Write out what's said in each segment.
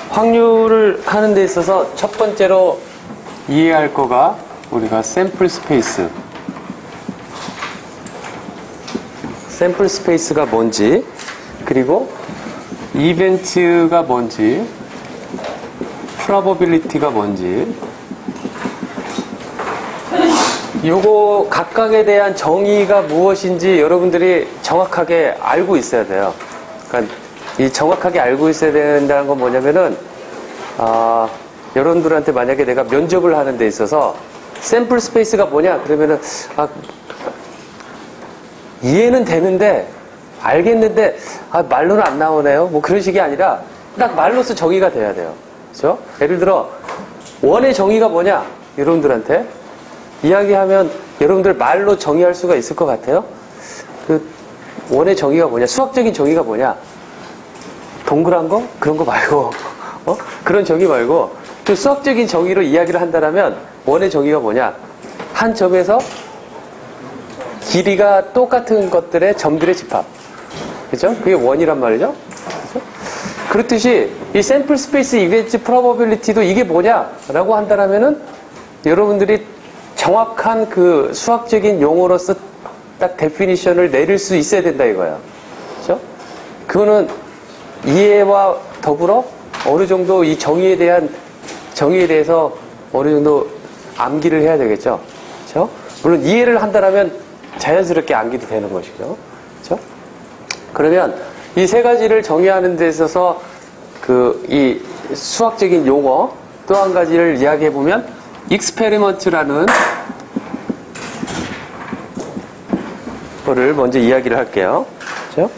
확률을 하는 데 있어서 첫 번째로 이해할 거가 우리가 샘플 스페이스가 뭔지, 그리고 이벤트가 뭔지, 프로버빌리티가 뭔지, 요거 각각에 대한 정의가 무엇인지 여러분들이 정확하게 알고 있어야 돼요. 그러니까 이 정확하게 알고 있어야 된다는 건 뭐냐면은 여러분들한테 만약에 내가 면접을 하는 데 있어서 샘플 스페이스가 뭐냐 그러면은 이해는 되는데 알겠는데 말로는 안 나오네요. 뭐 그런 식이 아니라 딱 말로서 정의가 돼야 돼요. 그렇죠? 예를 들어 원의 정의가 뭐냐 여러분들한테 이야기하면 여러분들 말로 정의할 수가 있을 것 같아요? 그 원의 정의가 뭐냐? 수학적인 정의가 뭐냐? 동그란 거? 그런 거 말고 그런 정의 말고 그 수학적인 정의로 이야기를 한다면 원의 정의가 뭐냐? 한 점에서 길이가 똑같은 것들의 점들의 집합. 그죠? 그게 원이란 말이죠? 그죠? 그렇듯이 이 샘플 스페이스 이벤트 프로버빌리티도 이게 뭐냐? 라고 한다면은 여러분들이 정확한 그 수학적인 용어로서 딱 데피니션을 내릴 수 있어야 된다 이거야. 그죠? 그거는 이해와 더불어 어느 정도 이 정의에 대해서 어느 정도 암기를 해야 되겠죠. 그죠? 물론 이해를 한다면 자연스럽게 암기도 되는 것이죠. 그죠? 그러면 이 세 가지를 정의하는 데 있어서 이 수학적인 용어 또 한 가지를 이야기해 보면 익스페리먼트라는 거를 먼저 이야기를 할게요. 그죠?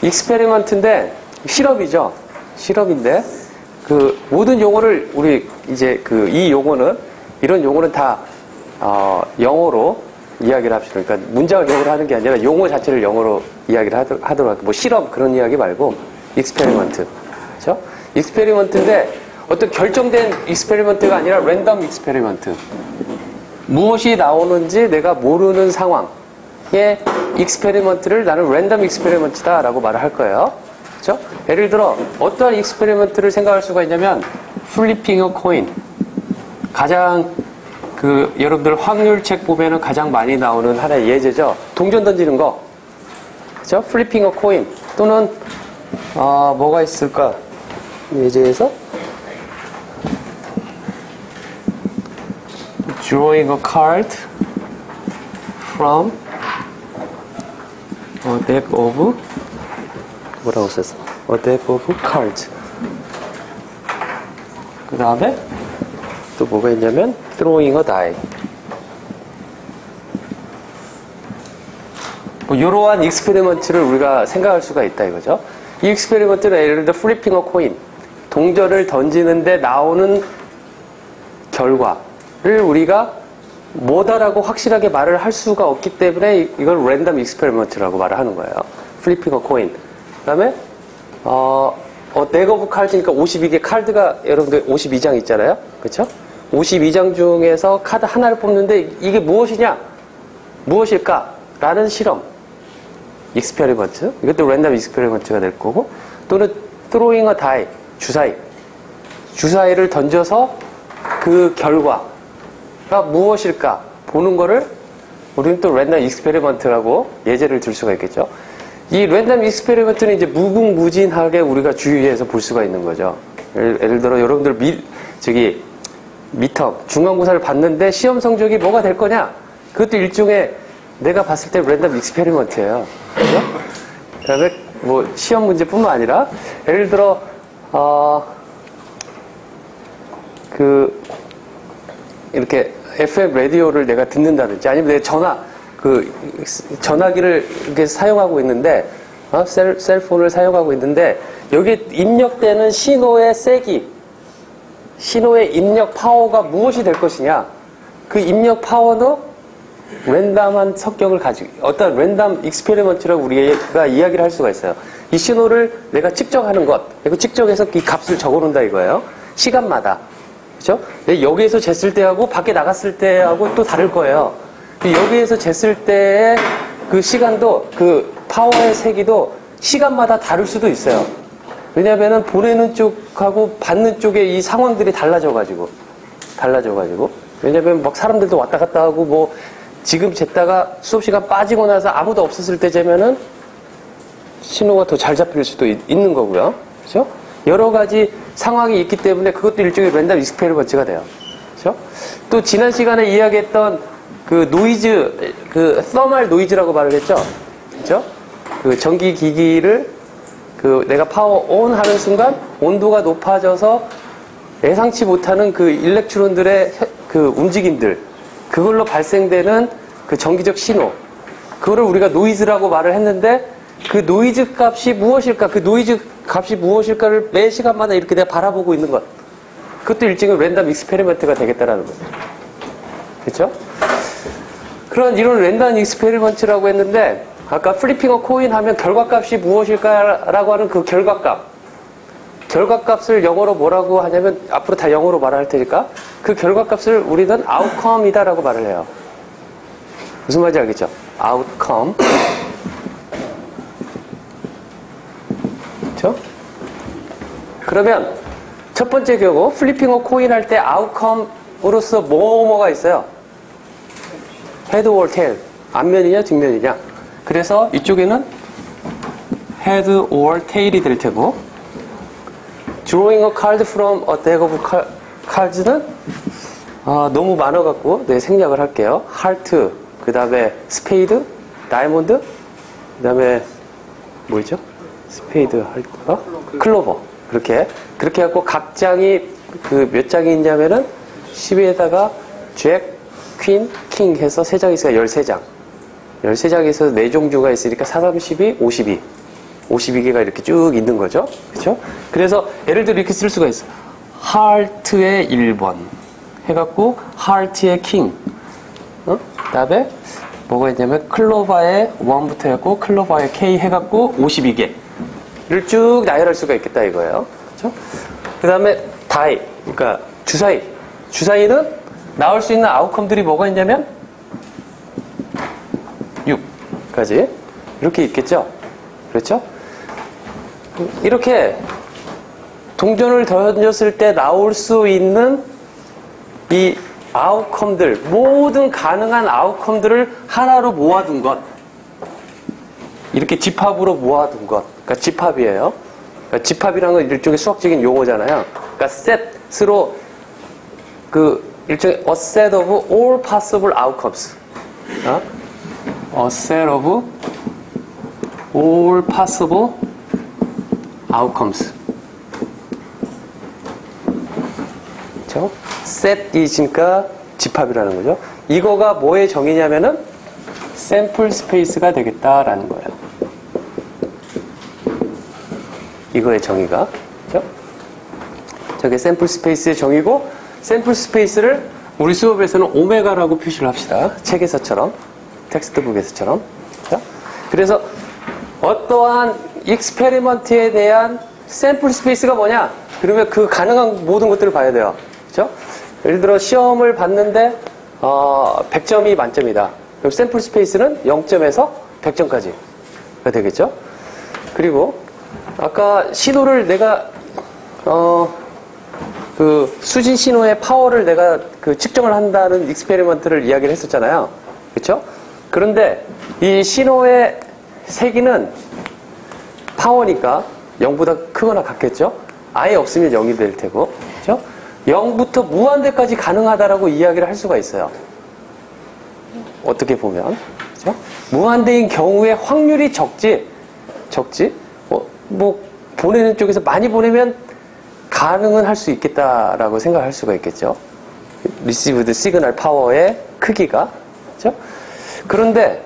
익스페리먼트인데 실험이죠. 실험인데 모든 용어를 우리 이제 이 용어는 이런 용어는 다 영어로 이야기를 합시다. 그러니까 문장을 영어로 하는 게 아니라 용어 자체를 영어로 이야기를 하도록 할게요. 뭐 실험 그런 이야기 말고 익스페리먼트. 그렇죠? 익스페리먼트인데 어떤 결정된 익스페리먼트가 아니라 랜덤 익스페리먼트. 무엇이 나오는지 내가 모르는 상황의 익스페리먼트를 나는 랜덤 익스페리먼트다라고 말을 할 거예요. 그렇죠? 예를 들어 어떠한 익스페리먼트를 생각할 수가 있냐면 플리핑 어 코인. 가장 여러분들 확률책 보면은 가장 많이 나오는 하나의 예제죠. 동전 던지는 거. 그렇죠? 플리핑 어 코인. 또는 뭐가 있을까? 예제에서 drawing a card from a deck of 뭐라고 썼어? A deck of cards. 그 다음에 또 뭐가 있냐면 throwing a die. 뭐 이러한 익스페리먼트를 우리가 생각할 수가 있다 이거죠. 이 익스페리먼트는 예를 들어 flipping a coin. 동전을 던지는데 나오는 결과를 우리가 뭐다라고 확실하게 말을 할 수가 없기 때문에 이걸 랜덤 익스페리먼트라고 말을 하는 거예요. flipping a coin. 그 다음에 deck of cards니까 52개 카드가 여러분들 52장 있잖아요. 그렇죠? 52장 중에서 카드 하나를 뽑는데 이게 무엇일까? 라는 실험. 익스페리먼트. 이것도 랜덤 익스페리먼트가 될 거고, 또는 throwing a die. 주사위를 던져서 그 결과가 무엇일까? 보는 거를 우리는 또 랜덤 익스페리먼트라고 예제를 들 수가 있겠죠. 이 랜덤 익스페리먼트는 이제 무궁무진하게 우리가 주위에서 볼 수가 있는 거죠. 예를 들어 여러분들 미텀, 중간고사를 봤는데 시험 성적이 뭐가 될 거냐? 그것도 일종의 내가 봤을 때 랜덤 익스페리먼트예요. 그죠? 그 다음에 뭐 시험 문제뿐만 아니라 예를 들어 이렇게 FM 라디오를 내가 듣는다든지 아니면 내 전화기를 이렇게 사용하고 있는데 셀폰을 사용하고 있는데 여기에 입력되는 신호의 세기, 신호의 입력 파워가 무엇이 될 것이냐? 그 입력 파워도 랜덤한 성격을 가지고 어떤 랜덤 익스페리먼트라고 우리가 이야기를 할 수가 있어요. 이 신호를 내가 측정하는 것, 그리고 측정해서 이 값을 적어놓는다 이거예요. 시간마다. 그렇죠? 여기에서 쟀을 때하고 밖에 나갔을 때하고 또 다를 거예요. 여기에서 쟀을 때의 그 시간도 그 파워의 세기도 시간마다 다를 수도 있어요. 왜냐면은 보내는 쪽하고 받는 쪽의 이 상황들이 달라져가지고. 왜냐면 막 사람들도 왔다 갔다 하고 뭐 지금 쟀다가 수업 시간 빠지고 나서 아무도 없었을 때 재면은 신호가 더 잘 잡힐 수도 있는 거고요. 그죠? 여러 가지 상황이 있기 때문에 그것도 일종의 랜덤 익스페리먼트가 돼요. 그죠? 또 지난 시간에 이야기했던 그 노이즈, 그 서멀 노이즈라고 말을 했죠. 그죠? 그 전기 기기를 그 내가 파워 온 하는 순간 온도가 높아져서 예상치 못하는 그 일렉트론들의 그 움직임들, 그걸로 발생되는 그 전기적 신호, 그거를 우리가 노이즈라고 말을 했는데 그 노이즈 값이 무엇일까, 그 노이즈 값이 무엇일까를 매 시간마다 이렇게 내가 바라보고 있는 것, 그것도 일종의 랜덤 익스페리먼트가 되겠다라는 거죠. 그렇죠? 그런 이런 랜덤 익스페리먼트라고 했는데 아까 플리핑 어 코인 하면 결과값이 무엇일까라고 하는 그 결과값을 영어로 뭐라고 하냐면 앞으로 다 영어로 말할 테니까 그 결과값을 우리는 outcome이다라고 말을 해요. 무슨 말인지 알겠죠? outcome. 그렇죠? 그러면 첫 번째 경우 플리핑 어 코인 할 때 outcome으로서 뭐가 있어요? head or tail. 앞면이냐 뒷면이냐. 그래서 이쪽에는 head or tail이 될 테고, drawing a card from a deck of cards는 너무 많아갖고 네, 생략을 할게요. heart, 그 다음에 spade, diamond, 그 다음에 뭐였죠? spade, 클로버. 그렇게 해갖고 각 장이 그 몇 장이 있냐면은 10에다가 잭, 퀸, 킹 해서 3장이 있으니까 13장. 13장에서 4종류가 있으니까 4, 32, 52. 52개가 이렇게 쭉 있는 거죠. 그렇죠? 그래서 예를 들어 이렇게 쓸 수가 있어. 하트의 1번 해갖고 하트의 킹. 그다음에 뭐가 있냐면 클로바의 1부터 해갖고 클로바의 K 해갖고 52개를 쭉 나열할 수가 있겠다 이거예요. 그렇죠? 그다음에 다이, 그러니까 주사위. 주사위는 나올 수 있는 아웃컴들이 뭐가 있냐면 6까지 이렇게 있겠죠. 그렇죠? 이렇게 동전을 던졌을 때 나올 수 있는 이 아웃컴들, 모든 가능한 아웃컴들을 하나로 모아둔 것, 이렇게 집합으로 모아둔 것, 그러니까 집합이에요. 그러니까 집합이라는 건 일종의 수학적인 용어잖아요. 그러니까 set으로 그 일종의 a set of all possible outcomes, a set of all possible outcomes. 그렇죠? set이니까 집합이라는 거죠. 이거가 뭐의 정의냐면은 샘플 스페이스가 되겠다라는 거예요. 이거의 정의가. 그렇죠? 저게 샘플 스페이스의 정의고, 샘플 스페이스를 우리 수업에서는 오메가라고 표시를 합시다. 책에서처럼, 텍스트북에서처럼. 그렇죠? 그래서 어떠한 익스페리먼트에 대한 샘플 스페이스가 뭐냐? 그러면 그 가능한 모든 것들을 봐야 돼요. 그렇죠? 예를 들어 시험을 봤는데 100점이 만점이다. 그럼 샘플 스페이스는 0점에서 100점까지가 되겠죠? 그리고 아까 신호를 내가 그 수진 신호의 파워를 내가 그 측정을 한다는 익스페리먼트를 이야기를 했었잖아요. 그렇죠? 그런데 이 신호의 세기는 파워니까 0보다 크거나 같겠죠? 아예 없으면 0이 될 테고. 그렇죠? 0부터 무한대까지 가능하다라고 이야기를 할 수가 있어요. 어떻게 보면. 그렇죠? 무한대인 경우에 확률이 적지. 뭐 보내는 쪽에서 많이 보내면 가능은 할 수 있겠다라고 생각할 수가 있겠죠. 리시브드 시그널 파워의 크기가. 그렇죠? 그런데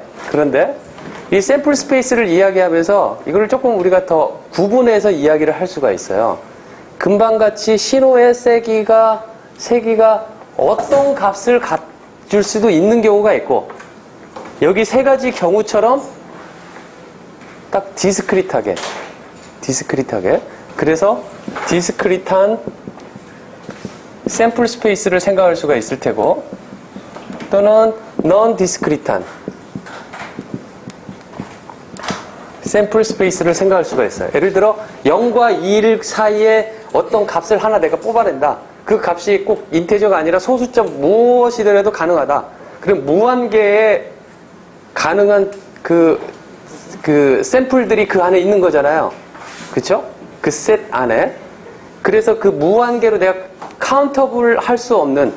이 샘플 스페이스를 이야기하면서 이걸 조금 우리가 더 구분해서 이야기를 할 수가 있어요. 금방같이 신호의 세기가 어떤 값을 갖줄 수도 있는 경우가 있고, 여기 세 가지 경우처럼 딱 디스크릿하게 그래서 디스크릿한 샘플 스페이스를 생각할 수가 있을 테고, 또는 non 디스크릿한 샘플 스페이스를 생각할 수가 있어요. 예를 들어 0과 1 사이에 어떤 값을 하나 내가 뽑아낸다. 그 값이 꼭 인테저가 아니라 소수점 무엇이더라도 가능하다. 그럼 무한개의 가능한 그 샘플들이 그 안에 있는 거잖아요. 그쵸? 그 셋 안에. 그래서 그 무한개로 내가 카운터블 할 수 없는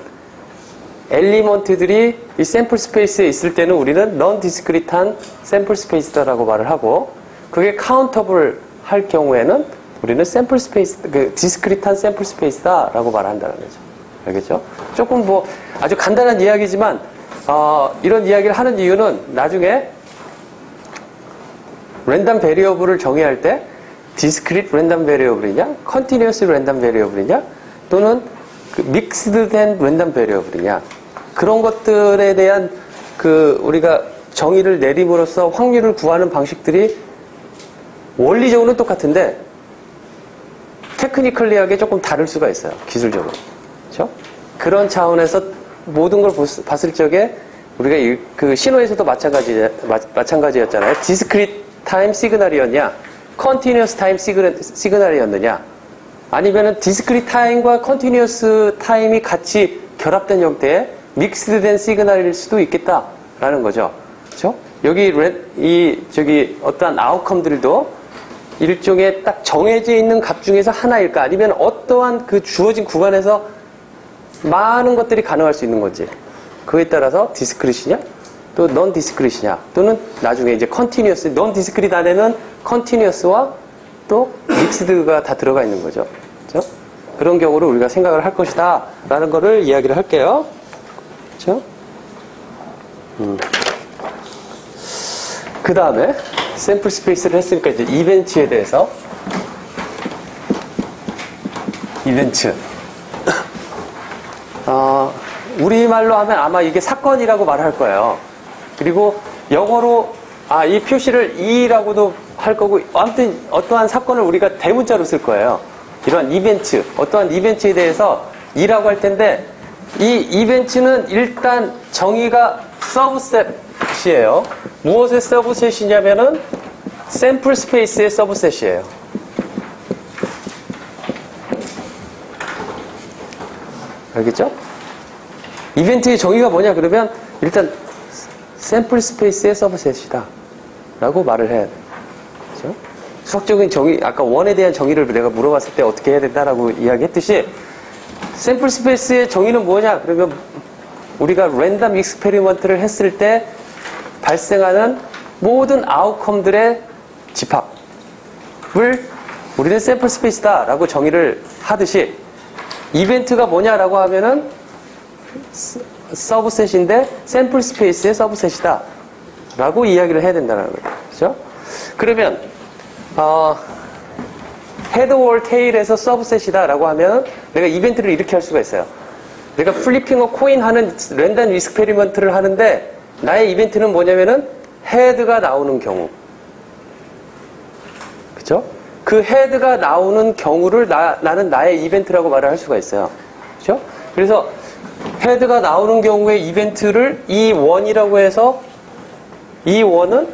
엘리먼트들이 이 샘플 스페이스에 있을 때는 우리는 non discrete한 샘플 스페이스다라고 말을 하고, 그게 카운터블 할 경우에는 우리는 샘플 스페이스, 그 디스크리트한 샘플 스페이스다라고 말한다는 거죠. 알겠죠? 조금 뭐 아주 간단한 이야기지만 이런 이야기를 하는 이유는 나중에 랜덤 베리어블을 정의할 때 디스크리트 랜덤 베리어블이냐, 컨티뉴어스 랜덤 베리어블이냐, 또는 그 믹스드된 랜덤 베리어블이냐, 그런 것들에 대한 그 우리가 정의를 내림으로써 확률을 구하는 방식들이 원리적으로는 똑같은데 테크니컬리하게 조금 다를 수가 있어요. 기술적으로. 그렇죠? 그런 차원에서 모든 걸 봤을 적에 우리가 그 신호에서도 마찬가지였잖아요. 디스크리트 타임 시그널이었냐, 컨티뉴어스 타임 시그널이었느냐, 아니면은 디스크리트 타임과 컨티뉴어스 타임이 같이 결합된 형태의 믹스된 시그널일 수도 있겠다라는 거죠. 그렇죠? 여기 어떠한 아웃컴들도 일종의 딱 정해져 있는 값 중에서 하나일까, 아니면 어떠한 그 주어진 구간에서 많은 것들이 가능할 수 있는 건지, 그에 따라서 디스크릿이냐, 또 non 디스크릿이냐, 또는 나중에 이제 컨티뉴어스, non 디스크릿 안에는 컨티뉴어스와 또 믹스드가 다 들어가 있는 거죠. 그렇죠? 그런 경우를 우리가 생각을 할 것이다 라는 거를 이야기를 할게요. 그렇죠? 그 다음에 샘플 스페이스를 했으니까 이제 이벤트에 대해서. 이벤트. 우리말로 하면 아마 이게 사건이라고 말할 거예요. 그리고 영어로 이 표시를 E라고도 할 거고, 아무튼 어떠한 사건을 우리가 대문자로 쓸 거예요. 이러한 이벤트, 어떠한 이벤트에 대해서 E라고 할 텐데, 이 이벤트는 일단 정의가 서브셋이에요. 무엇의 서브셋이냐면은 샘플 스페이스의 서브셋이에요. 알겠죠? 이벤트의 정의가 뭐냐 그러면 일단 샘플 스페이스의 서브셋이다 라고 말을 해야 돼요. 그렇죠? 수학적인 정의, 아까 원에 대한 정의를 내가 물어봤을 때 어떻게 해야 된다라고 이야기했듯이, 샘플 스페이스의 정의는 뭐냐 그러면 우리가 랜덤 익스페리먼트를 했을 때 발생하는 모든 아웃컴들의 집합을 우리는 샘플 스페이스다 라고 정의를 하듯이, 이벤트가 뭐냐라고 하면은 서브셋인데 샘플 스페이스의 서브셋이다 라고 이야기를 해야 된다는 거예요. 그렇죠? 그러면 헤드 월 테일에서 서브셋이다 라고 하면 내가 이벤트를 이렇게 할 수가 있어요. 내가 플리핑 어 코인 하는 랜덤 익스페리먼트를 하는데 나의 이벤트는 뭐냐면은 헤드가 나오는 경우. 그죠? 그 헤드가 나오는 경우를 나는 나의 이벤트라고 말을 할 수가 있어요. 그죠? 그래서 헤드가 나오는 경우의 이벤트를 E1이라고 해서, E1은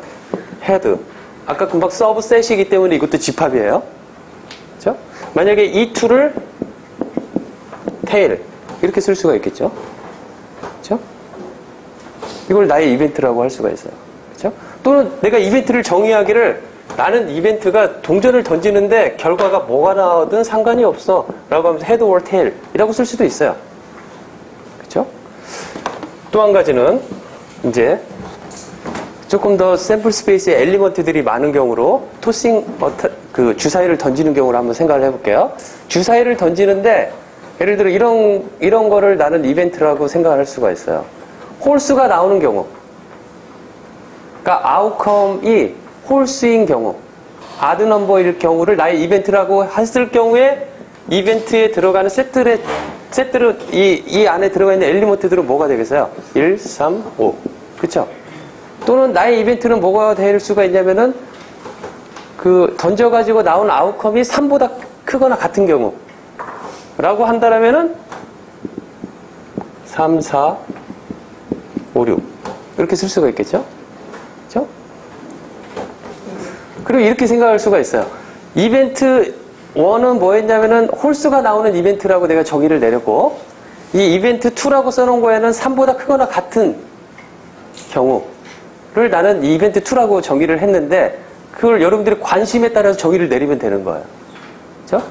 헤드. 아까 금방 서브셋이기 때문에 이것도 집합이에요. 그죠? 만약에 E2를 테일. 이렇게 쓸 수가 있겠죠? 그죠? 이걸 나의 이벤트라고 할 수가 있어요. 그죠? 또는 내가 이벤트를 정의하기를, 나는 이벤트가 동전을 던지는데 결과가 뭐가 나오든 상관이 없어 라고 하면서 헤드 월 테일 이라고 쓸 수도 있어요. 그쵸? 또 한 가지는 이제 조금 더 샘플 스페이스에 엘리먼트들이 많은 경우로 토싱 그 주사위를 던지는 경우를 한번 생각을 해볼게요. 주사위를 던지는데 예를 들어 이런 거를 나는 이벤트라고 생각을 할 수가 있어요. 홀수가 나오는 경우, 그러니까 아웃컴이 홀수인 경우, 아드 넘버일 경우를 나의 이벤트라고 했을 경우에 이벤트에 들어가는 세트를 이 안에 들어가 있는 엘리먼트들은 뭐가 되겠어요? 1, 3, 5. 그쵸? 또는 나의 이벤트는 뭐가 될 수가 있냐면은 그 던져가지고 나온 아웃컴이 3보다 크거나 같은 경우 라고 한다면은 3, 4, 5, 6 이렇게 쓸 수가 있겠죠? 그쵸? 그리고 이렇게 생각할 수가 있어요. 이벤트 1은 뭐 했냐면은 홀수가 나오는 이벤트라고 내가 정의를 내렸고, 이 이벤트 2라고 써놓은 거에는 3보다 크거나 같은 경우를 나는 이벤트 2라고 정의를 했는데, 그걸 여러분들이 관심에 따라서 정의를 내리면 되는 거예요. 그죠?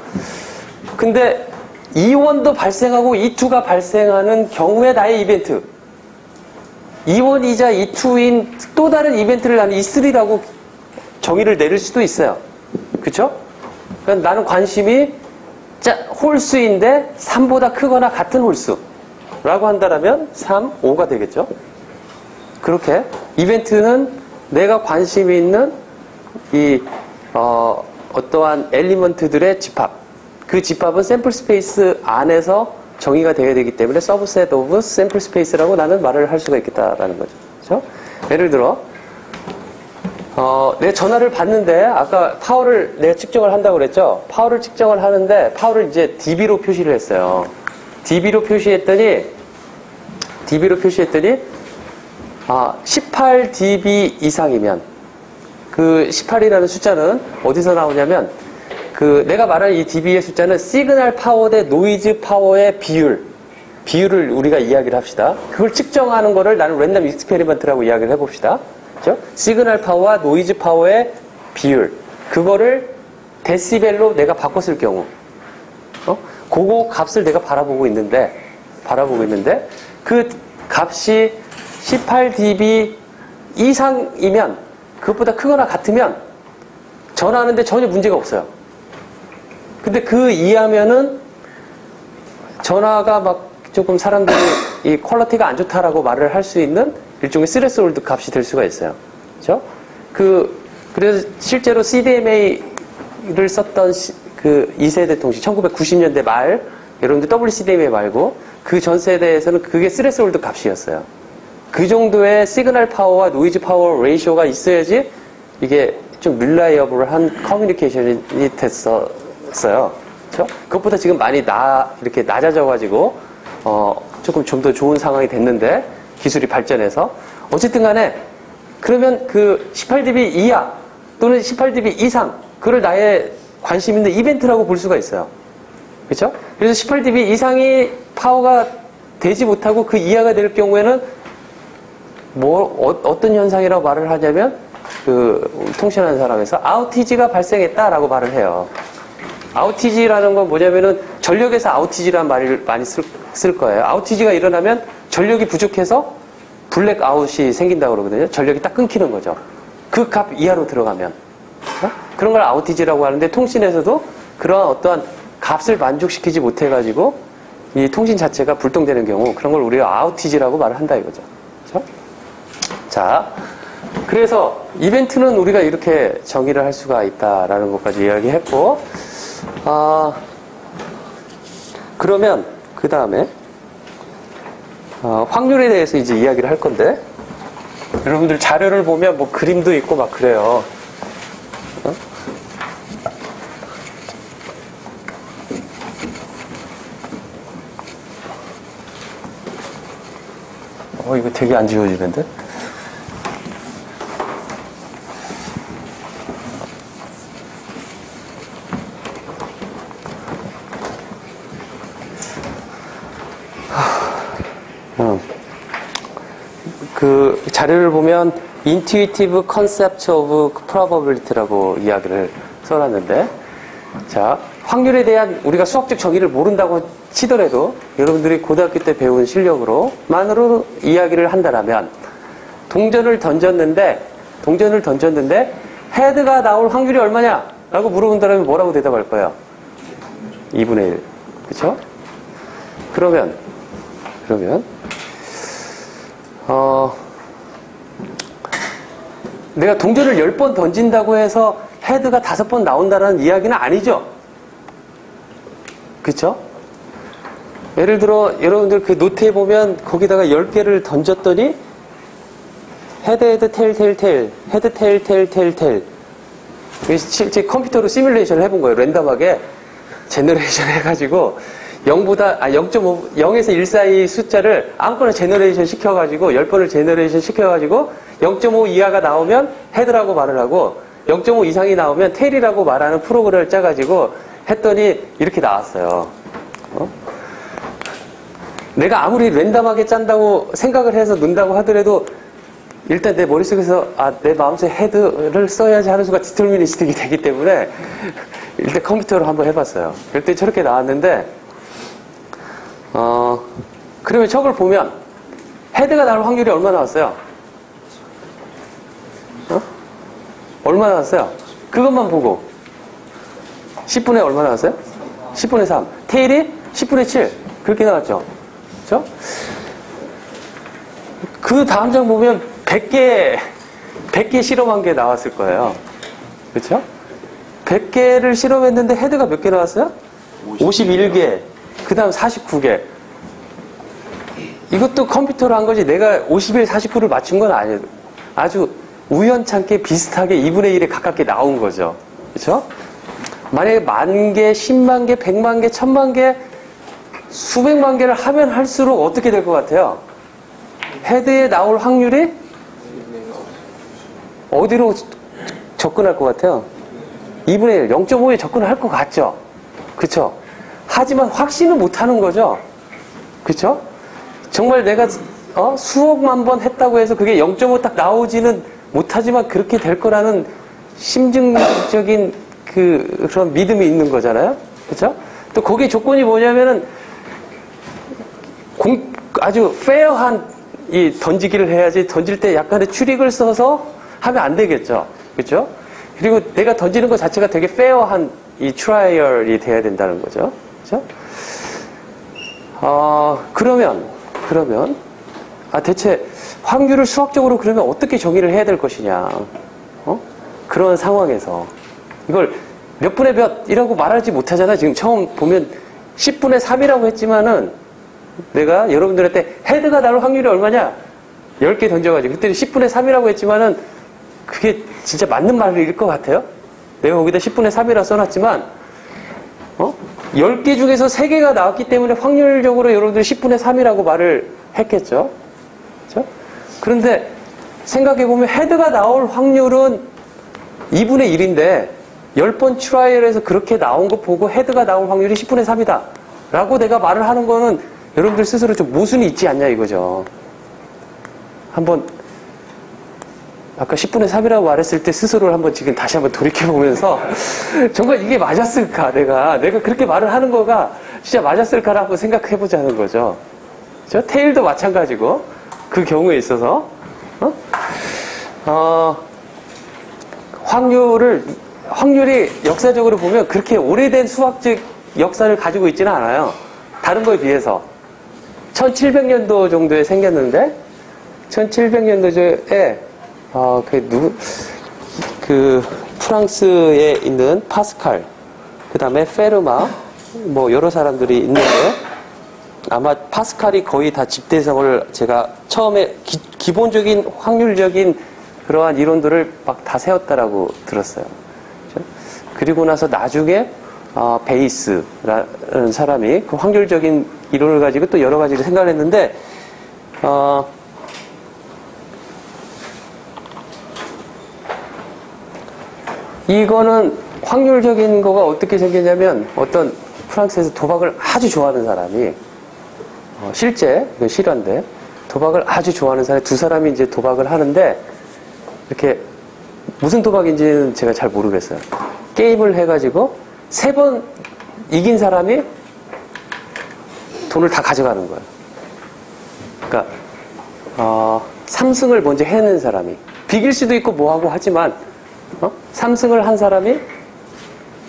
근데 E1도 발생하고 E2가 발생하는 경우에 나의 이벤트, E1이자 E2인 또 다른 이벤트를 나는 E3라고 정의를 내릴 수도 있어요. 그쵸? 그러니까 나는 관심이 홀수인데 3보다 크거나 같은 홀수라고 한다면 3, 5가 되겠죠? 그렇게 이벤트는 내가 관심이 있는 어떠한 엘리먼트들의 집합, 그 집합은 샘플 스페이스 안에서 정의가 되어야 되기 때문에 서브셋 오브 샘플 스페이스라고 나는 말을 할 수가 있겠다라는 거죠. 그렇죠? 예를 들어 내 전화를 받는데 아까 파워를 내가 측정을 한다고 그랬죠? 파워를 측정을 하는데 파워를 이제 dB로 표시를 했어요. dB로 표시했더니 18dB 이상이면, 그 18이라는 숫자는 어디서 나오냐면, 내가 말하는 이 dB의 숫자는 시그널 파워 대 노이즈 파워의 비율을 우리가 이야기를 합시다. 그걸 측정하는 거를 나는 랜덤 익스페리먼트라고 이야기를 해봅시다. 그죠? 시그널 파워와 노이즈 파워의 비율, 그거를 데시벨로 내가 바꿨을 경우, 그거 값을 내가 바라보고 있는데, 그 값이 18dB 이상이면, 그것보다 크거나 같으면 전화하는데 전혀 문제가 없어요. 근데 그 이하면은 전화가 막 조금 사람들이 이 퀄리티가 안 좋다라고 말을 할 수 있는 일종의 스레스홀드 값이 될 수가 있어요. 그죠? 그래서 실제로 CDMA를 썼던 그 2세대 통신, 1990년대 말, 여러분들 WCDMA 말고 그 전 세대에서는 그게 스레스홀드 값이었어요. 그 정도의 시그널 파워와 노이즈 파워 레이쇼가 있어야지 이게 좀 릴라이어블한 커뮤니케이션이 됐었어요. 그렇죠? 그것보다 지금 많이 이렇게 낮아져가지고 조금 좀 더 좋은 상황이 됐는데, 기술이 발전해서 어쨌든 간에 그러면 그 18dB 이하 또는 18dB 이상, 그걸 나의 관심 있는 이벤트라고 볼 수가 있어요. 그렇죠? 그래서 18dB 이상이 파워가 되지 못하고 그 이하가 될 경우에는 어떤 현상이라고 말을 하냐면, 통신하는 사람에서 아우티지가 발생했다라고 말을 해요. 아우티지라는 건 뭐냐면은 전력에서 아우티지라는 말을 많이 쓸 거예요. 아우티지가 일어나면 전력이 부족해서 블랙아웃이 생긴다고 그러거든요. 전력이 딱 끊기는 거죠. 그 값 이하로 들어가면. 그런 걸 아우티지라고 하는데, 통신에서도 그러한 어떠한 값을 만족시키지 못해가지고 이 통신 자체가 불통되는 경우, 그런 걸 우리가 아우티지라고 말을 한다 이거죠. 그렇죠? 자, 그래서 이벤트는 우리가 이렇게 정의를 할 수가 있다라는 것까지 이야기했고, 그러면 그 다음에 확률에 대해서 이제 이야기를 할 건데, 여러분들 자료를 보면 뭐 그림도 있고 막 그래요. 이거 되게 안 지워지는데? 그 자료를 보면 Intuitive Concept of Probability라고 이야기를 써놨는데, 자, 확률에 대한 우리가 수학적 정의를 모른다고 치더라도 여러분들이 고등학교 때 배운 실력으로만으로 이야기를 한다면, 동전을 던졌는데 헤드가 나올 확률이 얼마냐? 라고 물어본다면 뭐라고 대답할 거예요? 2분의 1. 그쵸? 그러면 내가 동전을 10번 던진다고 해서 헤드가 5번 나온다는 이야기는 아니죠? 그쵸? 예를 들어 여러분들 그 노트에 보면 거기다가 10개를 던졌더니 헤드 테일 실제 컴퓨터로 시뮬레이션을 해본 거예요. 랜덤하게 제너레이션 해가지고 0에서 1 사이 숫자를 아무거나 제너레이션 시켜가지고 10번을 제너레이션 시켜가지고 0.5 이하가 나오면 헤드라고 말을 하고 0.5 이상이 나오면 테일이라고 말하는 프로그램을 짜가지고 했더니 이렇게 나왔어요. 내가 아무리 랜덤하게 짠다고 생각을 해서 넣는다고 하더라도 일단 내 머릿속에서 내 마음속에 헤드를 써야지 하는 수가 디터미니스틱이 되기 때문에 일단 컴퓨터로 한번 해봤어요. 그때 저렇게 나왔는데 그러면 저걸 보면 헤드가 나올 확률이 얼마 나왔어요? 얼마 나왔어요? 그것만 보고 10분의 얼마 나왔어요? 10분의 3. 테일이 10분의 7. 그렇게 나왔죠? 그렇죠? 그 다음 장 보면 100개 실험한 게 나왔을 거예요. 그렇죠? 100개를 실험했는데 헤드가 몇 개 나왔어요? 51개. 그 다음 49개. 이것도 컴퓨터로 한 거지 내가 51, 49를 맞춘 건 아니에요. 아주 우연찮게 비슷하게 2분의 1에 가깝게 나온 거죠. 그렇죠? 만약에 10,000개, 10만 개, 100만 개, 1000만 개, 수백만 개를 하면 할수록 어떻게 될 것 같아요? 헤드에 나올 확률이 어디로 접근할 것 같아요? 2분의 1, 0.5에 접근할 것 같죠? 그쵸? 하지만 확신은 못하는 거죠? 그쵸? 정말 내가 수억만 번 했다고 해서 그게 0.5 딱 나오지는 못하지만 그렇게 될 거라는 심증적인 그런 믿음이 있는 거잖아요? 그쵸? 또 거기에 조건이 뭐냐면은 아주 페어한 이 던지기를 해야지 던질 때 약간의 추릭을 써서 하면 안 되겠죠. 그죠? 그리고 내가 던지는 것 자체가 되게 페어한 이 트라이얼이 돼야 된다는 거죠. 그죠? 그러면 대체 확률을 수학적으로 그러면 어떻게 정의를 해야 될 것이냐. 그런 상황에서 이걸 몇 분의 몇이라고 말하지 못하잖아. 지금 처음 보면 10분의 3이라고 했지만은 내가 여러분들한테 헤드가 나올 확률이 얼마냐? 10개 던져가지고 그때는 10분의 3이라고 했지만은 그게 진짜 맞는 말일 것 같아요? 내가 거기다 10분의 3이라 써놨지만 10개 중에서 3개가 나왔기 때문에 확률적으로 여러분들이 10분의 3이라고 말을 했겠죠? 그렇죠? 그런데 생각해보면 헤드가 나올 확률은 2분의 1인데 10번 트라이얼에서 그렇게 나온 거 보고 헤드가 나올 확률이 10분의 3이다 라고 내가 말을 하는 거는 여러분들 스스로 좀 모순이 있지 않냐 이거죠. 한번 아까 10분의 3이라고 말했을 때 스스로를 한번 지금 다시 한번 돌이켜보면서 정말 이게 맞았을까 내가 그렇게 말을 하는 거가 진짜 맞았을까라고 생각해보자는 거죠. 그렇죠? 테일도 마찬가지고 그 경우에 있어서 확률이 역사적으로 보면 그렇게 오래된 수학적 역사를 가지고 있지는 않아요. 다른 거에 비해서 1700년도 정도에 생겼는데 1700년도에 프랑스에 있는 파스칼, 그 다음에 페르마, 여러 사람들이 있는데, 아마 파스칼이 거의 다 집대성을 제가 처음에 기본적인 확률적인 그러한 이론들을 막 다 세웠다라고 들었어요. 그리고 나서 나중에, 베이스라는 사람이 그 확률적인 이론을 가지고 또 여러 가지를 생각을 했는데, 이거는 확률적인 거가 어떻게 생겼냐면 어떤 프랑스에서 도박을 아주 좋아하는 사람이 실제 실화인데 도박을 아주 좋아하는 사람이 두 사람이 이제 도박을 하는데 이렇게 무슨 도박인지는 제가 잘 모르겠어요. 게임을 해가지고 3번 이긴 사람이 돈을 다 가져가는 거예요. 그러니까 3승을 먼저 해낸 사람이 비길 수도 있고 뭐하고 하지만 3승을 한 사람이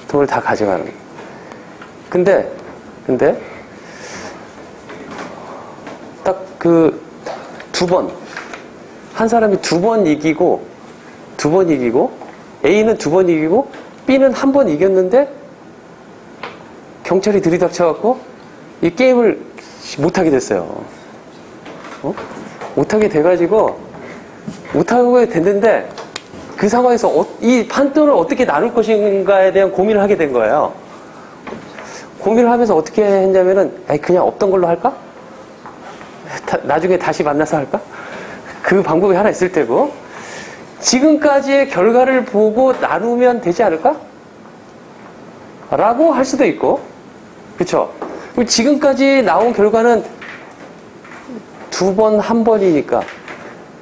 돈을 다 가져가는 거예요. 근데 딱 그 2번 한 사람이 2번 이기고 A는 2번 이기고 B는 1번 이겼는데 경찰이 들이닥쳐갖고 이 게임을 못하게 됐어요. 못하게 돼가지고 못하게 됐는데 그 상황에서 이 판돈을 어떻게 나눌 것인가에 대한 고민을 하게 된 거예요. 고민을 하면서 어떻게 했냐면은 그냥 없던 걸로 할까? 나중에 다시 만나서 할까? 그 방법이 하나 있을 테고 지금까지의 결과를 보고 나누면 되지 않을까? 라고 할 수도 있고, 그쵸? 지금까지 나온 결과는 2번, 1번이니까,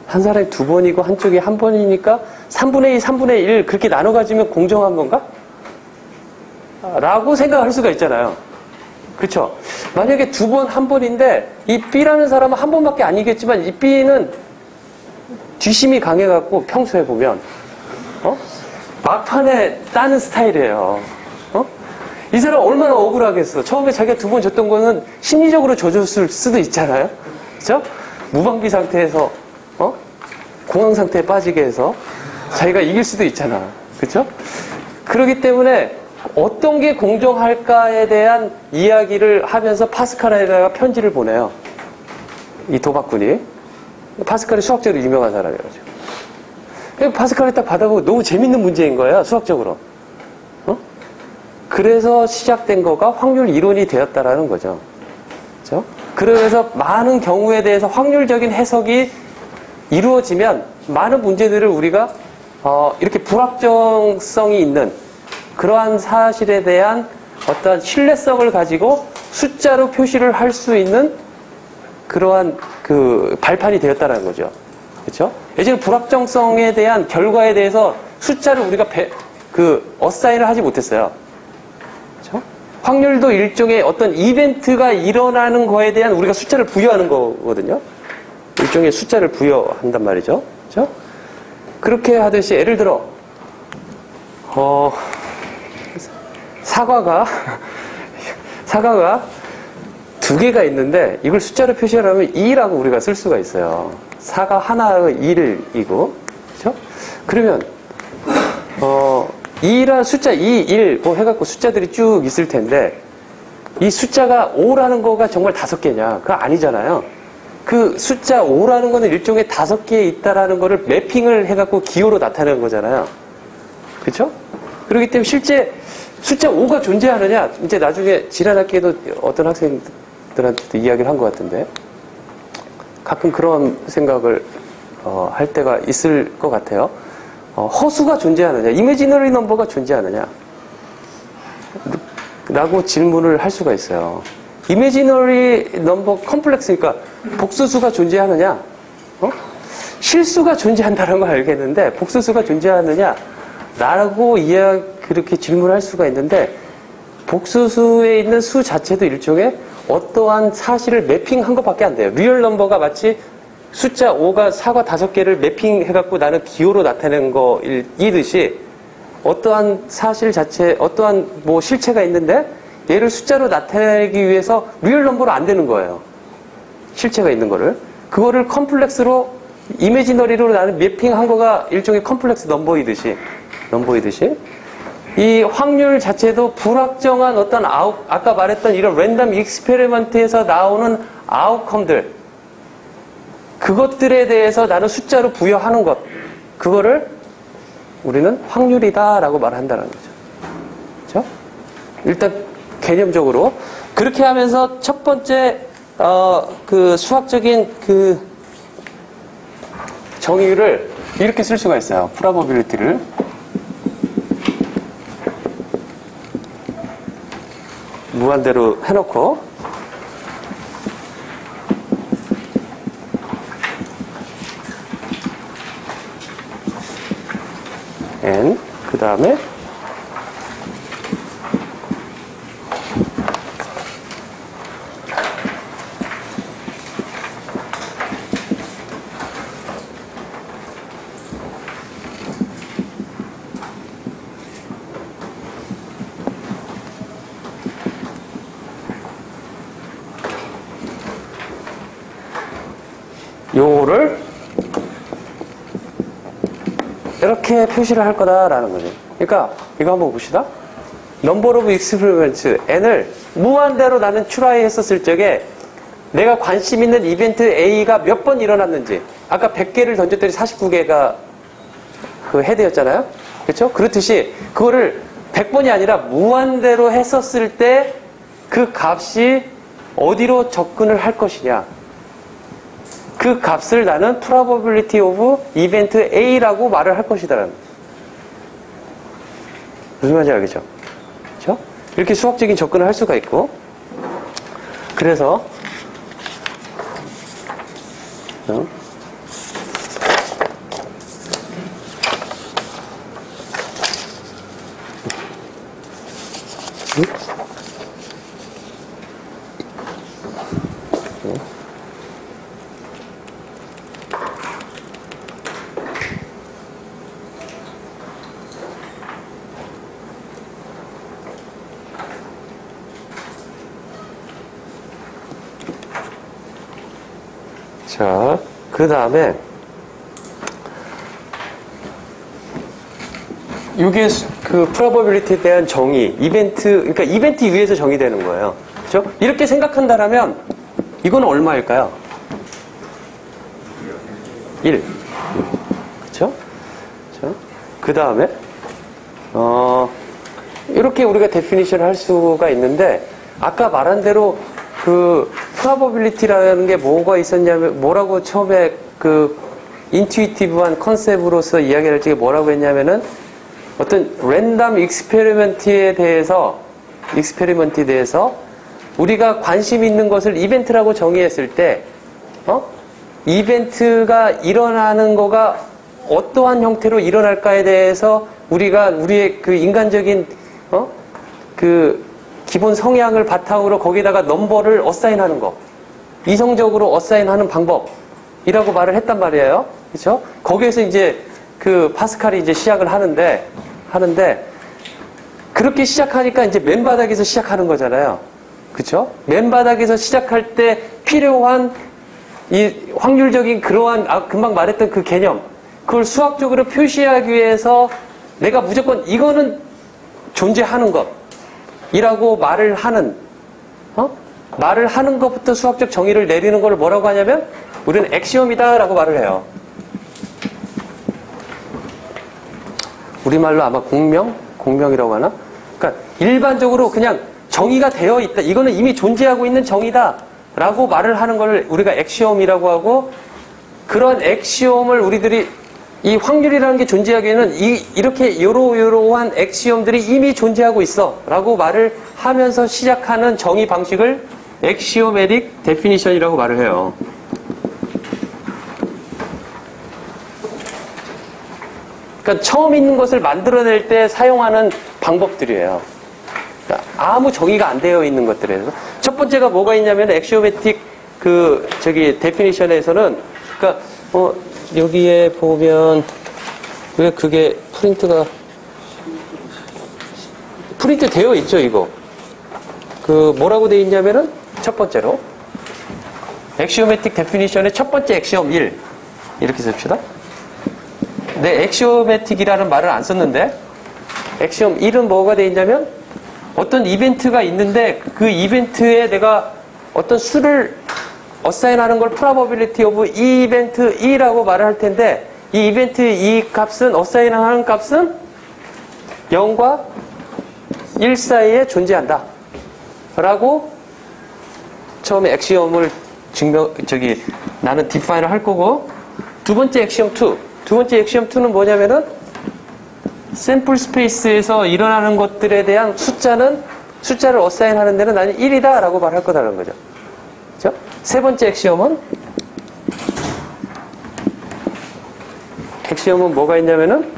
한 사람이 2번이고 한쪽이 1번이니까 3분의 2, 3분의 1 그렇게 나눠 가지면 공정한 건가? 라고 생각할 수가 있잖아요. 그쵸? 만약에 2번, 1번인데, 이 B라는 사람은 1번밖에 아니겠지만, 이 B는 뒷심이 강해갖고 평소에 보면, 막판에 따는 스타일이에요. 이 사람 얼마나 억울하겠어. 처음에 자기가 2번 줬던 거는 심리적으로 져줬을 수도 있잖아요. 그죠? 무방비 상태에서, 공황 상태에 빠지게 해서 자기가 이길 수도 있잖아. 그죠? 그렇기 때문에 어떤 게 공정할까에 대한 이야기를 하면서 파스칼에다가 편지를 보내요. 이 도박꾼이. 파스칼이 수학적으로 유명한 사람이에요. 파스칼이 딱 받아보고 너무 재밌는 문제인 거야, 수학적으로. 그래서 시작된 거가 확률 이론이 되었다라는 거죠. 그렇죠? 그래서 많은 경우에 대해서 확률적인 해석이 이루어지면 많은 문제들을 우리가 이렇게 불확정성이 있는 그러한 사실에 대한 어떤 신뢰성을 가지고 숫자로 표시를 할 수 있는 그러한 그 발판이 되었다는 거죠. 그렇죠? 예전에 불확정성에 대한 결과에 대해서 숫자를 우리가 어사인을 하지 못했어요. 그렇죠? 확률도 일종의 어떤 이벤트가 일어나는 거에 대한 우리가 숫자를 부여하는 거거든요. 일종의 숫자를 부여한단 말이죠. 그렇죠? 그렇게 하듯이 예를 들어 사과가 2개가 있는데 이걸 숫자로 표시하려면 2라고 우리가 쓸 수가 있어요. 사과 하나의 1이고, 그렇죠? 그러면 2란 숫자 2, 1 뭐 해갖고 숫자들이 쭉 있을 텐데 이 숫자가 5라는 거가 정말 5개냐? 그거 아니잖아요. 그 숫자 5라는 거는 일종의 5개에 있다라는 거를 매핑을 해갖고 기호로 나타내는 거잖아요. 그렇죠? 그렇기 때문에 실제 숫자 5가 존재하느냐? 이제 나중에 지난학기에도 어떤 학생들한테도 이야기를 한 것 같은데 가끔 그런 생각을 할 때가 있을 것 같아요. 허수가 존재하느냐? 이미지너리 넘버가 존재하느냐? 라고 질문을 할 수가 있어요. 이미지너리 넘버 컴플렉스니까 복수수가 존재하느냐? 실수가 존재한다는 걸 알겠는데 복수수가 존재하느냐? 라고 그렇게 질문할 수가 있는데 복수수에 있는 수 자체도 일종의 어떠한 사실을 매핑한 것밖에 안 돼요. 리얼 넘버가 마치 숫자 5가 사과 5개를 매핑해갖고 나는 기호로 나타낸 거이듯이 어떠한 사실 자체, 어떠한 뭐 실체가 있는데 얘를 숫자로 나타내기 위해서 리얼 넘버로 안 되는 거예요. 실체가 있는 거를. 그거를 컴플렉스로, 이미지너리로 나는 매핑한 거가 일종의 컴플렉스 넘버이듯이 이 확률 자체도 불확정한 어떤 아까 말했던 이런 랜덤 익스페리먼트에서 나오는 아웃컴들, 그것들에 대해서 나는 숫자로 부여하는 것, 그거를 우리는 확률이다라고 말한다는 거죠. 그렇죠? 일단 개념적으로 그렇게 하면서 첫 번째 그 수학적인 그 정의를 이렇게 쓸 수가 있어요. 프로바빌리티를 무한대로 해놓고 n 그 다음에 요거를 이렇게 표시를 할 거다라는 거죠. 그러니까 이거 한번 봅시다. Number of experiments n을 무한대로 나는 try 했었을 적에 내가 관심 있는 이벤트 A가 몇 번 일어났는지, 아까 100개를 던졌더니 49개가 그 헤드였잖아요. 그렇죠? 그렇듯이 그거를 100번이 아니라 무한대로 했었을 때 그 값이 어디로 접근을 할 것이냐, 그 값을 나는 probability of event A라고 말을 할 것이다라는. 무슨 말인지 알겠죠? 그렇죠? 이렇게 수학적인 접근을 할 수가 있고, 그래서 자, 그 다음에 이게 그 probability에 대한 정의, 그러니까 이벤트 위에서 정의되는 거예요. 그렇죠? 이렇게 생각한다라면 이거는 얼마일까요? 1. 그렇죠? 그 다음에 이렇게 우리가 데피니션을 할 수가 있는데, 아까 말한 대로 그 probability라는 게 뭐가 있었냐면, 뭐라고 처음에 그 인투이티브한 컨셉으로서 이야기를 할 적에 뭐라고 했냐면은, 어떤 랜덤 익스페리먼트에 대해서 우리가 관심 있는 것을 이벤트라고 정의했을 때, 이벤트가 일어나는 거가 어떠한 형태로 일어날까에 대해서 우리의 그 인간적인 그 기본 성향을 바탕으로 거기다가 넘버를 어사인하는 거, 이성적으로 어사인하는 방법이라고 말을 했단 말이에요. 그렇죠? 거기에서 이제 그 파스칼이 이제 시작을 하는데 그렇게 시작하니까 이제 맨바닥에서 시작하는 거잖아요. 그렇죠? 맨바닥에서 시작할 때 필요한 이 확률적인 그러한 금방 말했던 그 개념, 그걸 수학적으로 표시하기 위해서 내가 무조건 이거는 존재하는 것이라고 말을 하는 것부터 수학적 정의를 내리는 걸 뭐라고 하냐면, 우리는 액시옴이다라고 말을 해요. 우리말로 아마 공명이라고 하나? 그러니까 일반적으로 그냥 정의가 되어 있다, 이거는 이미 존재하고 있는 정의다라고 말을 하는 걸 우리가 액시옴이라고 하고, 그런 액시옴을 우리들이 이 확률이라는 게 존재하기에는 이렇게 이러한 액시옴들이 이미 존재하고 있어 라고 말을 하면서 시작하는 정의 방식을 액시오메릭 데피니션이라고 말을 해요. 그러니까 처음 있는 것을 만들어낼 때 사용하는 방법들이에요. 그러니까 아무 정의가 안 되어 있는 것들에서 첫 번째가 뭐가 있냐면, 액시오메틱 데피니션에서는, 그러니까 여기에 보면 왜 그게 프린트 되어 있죠, 이거. 그 뭐라고 되어 있냐면은, 첫 번째로 액시오메틱 데피니션의 첫 번째 액시옴 1 이렇게 씁시다. 네, 액시오메틱이라는 말을 안 썼는데, 액시옴 1은 뭐가 되어 있냐면, 어떤 이벤트가 있는데 그 이벤트에 내가 어떤 수를 어사인하는 걸 probability of event E라고 말을 할 텐데, 이 이벤트 E 값은, 어사인하는 값은 0과 1 사이에 존재한다 라고 처음에 액시옴을 나는 디파인을 할 거고, 두 번째 액시옴 2는 뭐냐면은, 샘플 스페이스에서 일어나는 것들에 대한 숫자를 어사인하는 데는 나는 1이다 라고 말할 거다라는 거죠. 그렇죠? 세 번째 액시옴은 뭐가 있냐면은,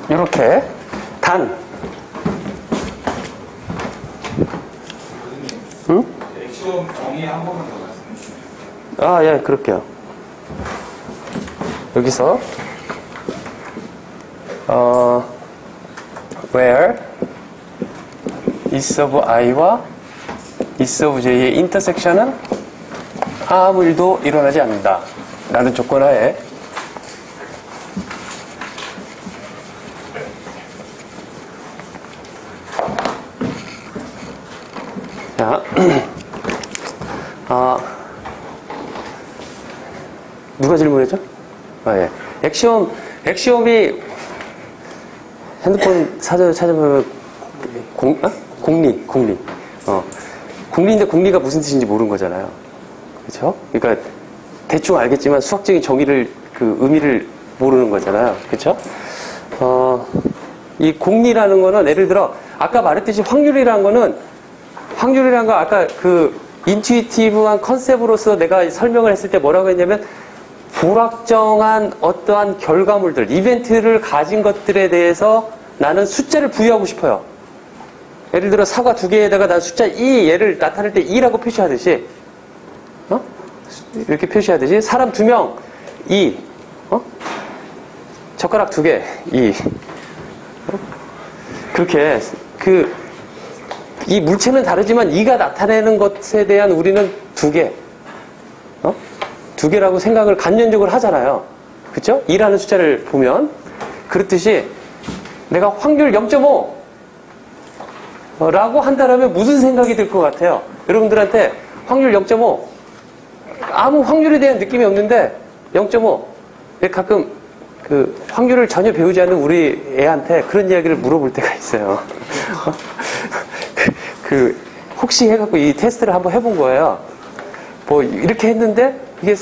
이렇게 액시옴 정의 한 번만 더 말씀해 주세요. 예, 그럴게요. 여기서 where is of i와 is of j의 인터섹션은 아무 일도 일어나지 않는다 라는 조건 하에, 누가 질문했죠? 엑시옴이 핸드폰 사전을 찾아보면 공리. 공리인데 공리가 무슨 뜻인지 모르는 거잖아요. 그렇죠? 그러니까 대충 알겠지만 수학적인 정의를 그 의미를 모르는 거잖아요. 그렇죠? 이 공리라는 거는 예를 들어 아까 말했듯이 확률이라는 거 아까 그 인투이티브한 컨셉으로서 내가 설명을 했을 때 뭐라고 했냐면 불확정한 어떠한 결과물들, 이벤트를 가진 것들에 대해서 나는 숫자를 부여하고 싶어요. 예를 들어 사과 2개에다가 난 숫자 2, 얘를 나타낼 때 2라고 표시하듯이 이렇게 표시하듯이 사람 2명 2, 젓가락 2개 2 그렇게 이 물체는 다르지만 2가 나타내는 것에 대한 우리는 2개 2개라고 생각을 간접적으로 하잖아요. 그렇죠? 2라는 숫자를 보면 그렇듯이 내가 확률 0.5 라고 한다면 무슨 생각이 들 것 같아요? 여러분들한테 확률 0.5 아무 확률에 대한 느낌이 없는데 0.5 가끔 그 확률을 전혀 배우지 않는 우리 애한테 그런 이야기를 물어볼 때가 있어요. 혹시 해갖고 이 테스트를 한번 해본 거예요. 뭐 이렇게 했는데 이게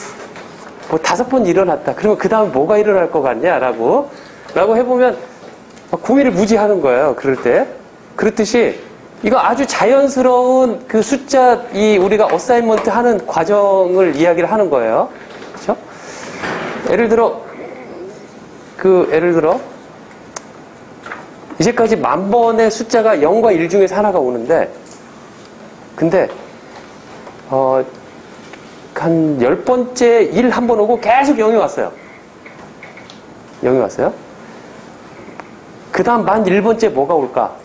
뭐 5번 일어났다. 그러면 그 다음에 뭐가 일어날 것 같냐? 라고 해보면 고민을 무지 하는 거예요. 그럴 때. 그렇듯이 이거 아주 자연스러운 그 숫자 우리가 어사이먼트 하는 과정을 이야기를 하는 거예요. 그렇죠? 예를 들어 이제까지 10,000번의 숫자가 0과 1 중에서 하나가 오는데 근데 한 10번째 1 한 번 오고 계속 0이 왔어요. 0이 왔어요. 그 다음 11번째 뭐가 올까?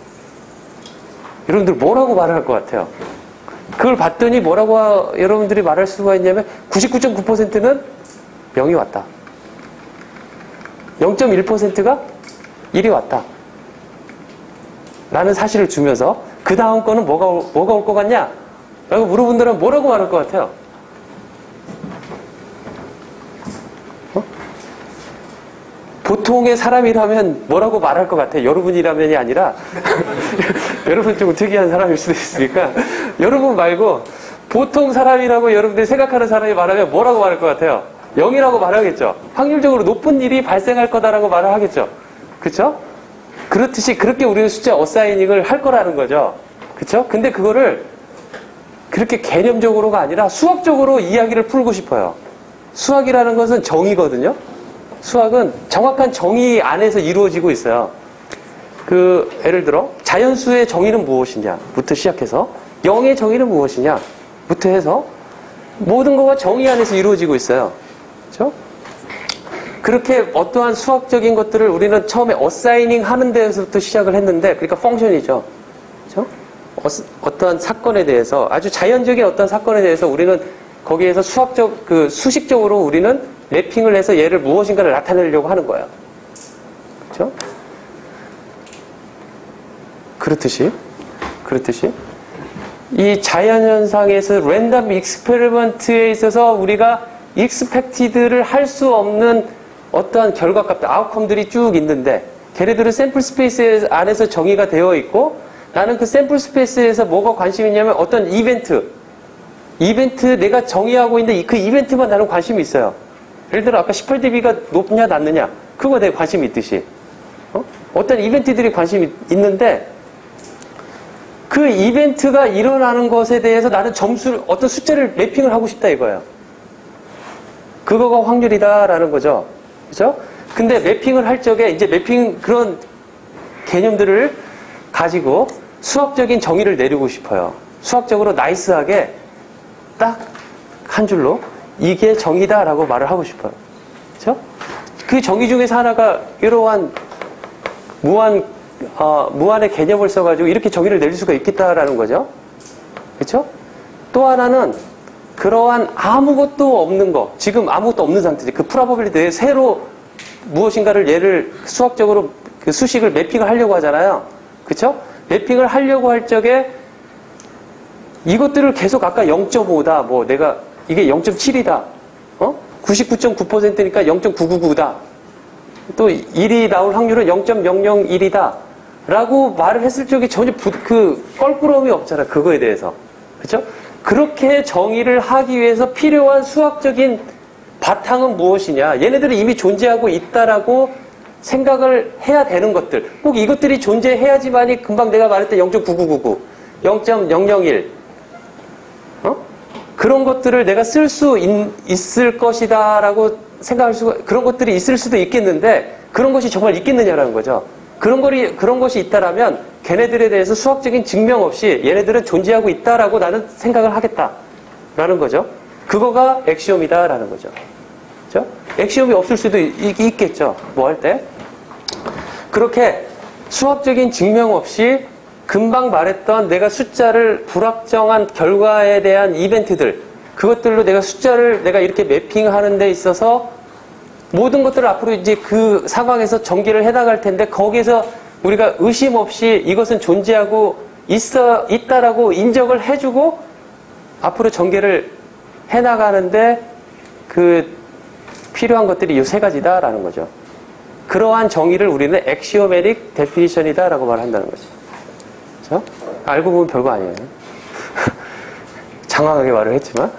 여러분들 뭐라고 말을 할 것 같아요? 그걸 봤더니 뭐라고 여러분들이 말할 수가 있냐면 99.9%는 0이 왔다. 0.1%가 1이 왔다. 라는 사실을 주면서 그 다음 거는 뭐가 올 것 같냐? 라고 물어본다면 뭐라고 말할 것 같아요? 보통의 사람이라면 뭐라고 말할 것 같아요? 여러분이라면이 아니라 여러분 좀 특이한 사람일 수도 있으니까 여러분 말고 보통 사람이라고 여러분들이 생각하는 사람이 말하면 뭐라고 말할 것 같아요? 0이라고 말하겠죠. 확률적으로 높은 일이 발생할 거다라고 말을 하겠죠. 그렇죠? 그렇듯이 그렇게 우리는 숫자 어사이닝을 할 거라는 거죠. 그렇죠? 근데 그거를 그렇게 개념적으로가 아니라 수학적으로 이야기를 풀고 싶어요. 수학이라는 것은 정의거든요. 수학은 정확한 정의 안에서 이루어지고 있어요. 예를 들어 자연수의 정의는 무엇이냐부터 시작해서 0의 정의는 무엇이냐부터 해서 모든 것과 정의 안에서 이루어지고 있어요. 그렇죠? 그렇게 어떠한 수학적인 것들을 우리는 처음에 어사이닝 하는 데에서부터 시작을 했는데, 그러니까 펑션이죠. 그렇죠? 어떠한 사건에 대해서, 아주 자연적인 어떤 사건에 대해서 우리는 거기에서 수식적으로 우리는 래핑을 해서 얘를 무엇인가를 나타내려고 하는 거예요. 그렇죠? 그렇듯이 이 자연현상에서 랜덤 익스페리먼트에 있어서 우리가 익스펙티드를 할 수 없는 어떠한 결과값들, 아웃컴들이 쭉 있는데 걔네들은 샘플 스페이스 안에서 정의가 되어 있고 나는 그 샘플 스페이스에서 뭐가 관심이 있냐면 어떤 이벤트 내가 정의하고 있는데 그 이벤트만 나는 관심이 있어요. 예를 들어 아까 18dB가 높냐 낮느냐 그거 내가 관심이 있듯이 어떤 이벤트들이 관심이 있는데 그 이벤트가 일어나는 것에 대해서 나는 어떤 숫자를 매핑을 하고 싶다 이거예요. 그거가 확률이다라는 거죠. 그죠? 근데 매핑을 할 적에 이제 그런 개념들을 가지고 수학적인 정의를 내리고 싶어요. 수학적으로 나이스하게 딱 한 줄로 이게 정의다라고 말을 하고 싶어요. 그죠? 그 정의 중에서 하나가 이러한 무한의 개념을 써가지고 이렇게 정의를 내릴 수가 있겠다라는 거죠. 그렇죠? 또 하나는 그러한 아무것도 없는 거, 지금 아무것도 없는 상태지. 그 프로버빌리티에 새로 무엇인가를 얘를 수학적으로 그 수식을 매핑을 하려고 하잖아요. 그렇죠? 매핑을 하려고 할 적에 이것들을 계속 아까 0.5다, 내가 이게 0.7이다, 99.9%니까 0.999다. 또 1이 나올 확률은 0.001이다. 라고 말을 했을 적에 전혀 껄끄러움이 없잖아. 그거에 대해서. 그죠? 그렇게 정의를 하기 위해서 필요한 수학적인 바탕은 무엇이냐. 얘네들이 이미 존재하고 있다라고 생각을 해야 되는 것들. 꼭 이것들이 존재해야지만이 금방 내가 말했던 0.9999, 0.001, 그런 것들을 내가 쓸 수 있을 것이다라고 생각할 수가, 그런 것들이 있을 수도 있겠는데, 그런 것이 정말 있겠느냐라는 거죠. 그런 것이 있다라면, 걔네들에 대해서 수학적인 증명 없이 얘네들은 존재하고 있다라고 나는 생각을 하겠다라는 거죠. 그거가 엑시옴이다라는 거죠. 그죠? 엑시옴이 없을 수도 있겠죠. 뭐 할 때. 그렇게 수학적인 증명 없이 금방 말했던 내가 숫자를 불확정한 결과에 대한 이벤트들, 그것들로 내가 숫자를 내가 이렇게 매핑하는 데 있어서 모든 것들을 앞으로 이제 그 상황에서 전개를 해나갈 텐데, 거기에서 우리가 의심 없이 이것은 존재하고 있다라고 인정을 해주고 앞으로 전개를 해나가는데 그 필요한 것들이 이 세 가지다라는 거죠. 그러한 정의를 우리는 axiomatic definition이다라고 말한다는 거죠. 그렇죠? 알고 보면 별거 아니에요. 장황하게 말을 했지만.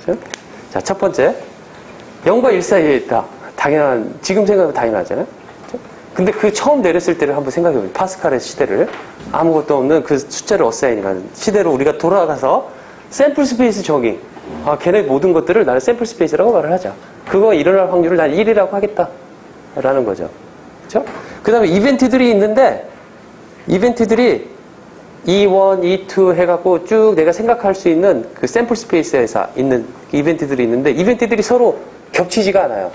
그렇죠? 자, 첫 번째. 0과 1 사이에 있다. 지금 생각하면 당연하잖아요. 그렇죠? 근데 그 처음 내렸을 때를 한번 생각해보세요. 파스칼의 시대를. 아무것도 없는 그 숫자를 어사인하는 시대로 우리가 돌아가서 샘플 스페이스 정의. 걔네 모든 것들을 나는 샘플 스페이스라고 말을 하자. 그거 일어날 확률을 난 1이라고 하겠다. 라는 거죠. 그렇죠? 그 다음에 이벤트들이 있는데, 이벤트들이 E1, E2 해갖고 쭉 내가 생각할 수 있는 그 샘플 스페이스에서 있는 이벤트들이 있는데, 이벤트들이 서로 겹치지가 않아요.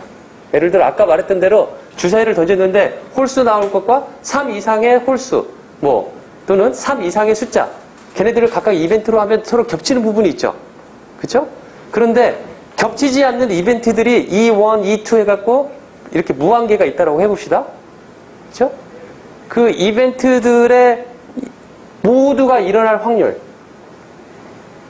예를 들어 아까 말했던 대로 주사위를 던졌는데 홀수 나올 것과 3 이상의 홀수, 또는 3 이상의 숫자, 걔네들을 각각 이벤트로 하면 서로 겹치는 부분이 있죠. 그렇죠? 그런데 겹치지 않는 이벤트들이 E1, E2 해갖고 이렇게 무한계가 있다라고 해봅시다. 그렇죠? 그 이벤트들의 모두가 일어날 확률,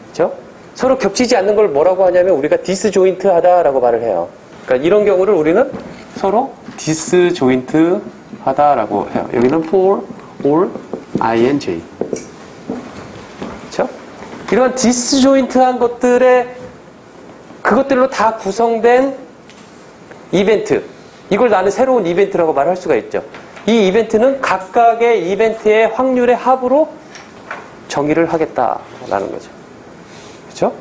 그렇죠? 서로 겹치지 않는 걸 뭐라고 하냐면 우리가 디스조인트 하다라고 말을 해요. 그러니까 이런 경우를 우리는 서로 디스조인트 하다라고 해요. 여기는 for, or, ing. 그렇죠? 이런 디스조인트한 것들의 그것들로 다 구성된 이벤트, 이걸 나는 새로운 이벤트라고 말할 수가 있죠. 이 이벤트는 각각의 이벤트의 확률의 합으로 정의를 하겠다라는 거죠. 그렇죠?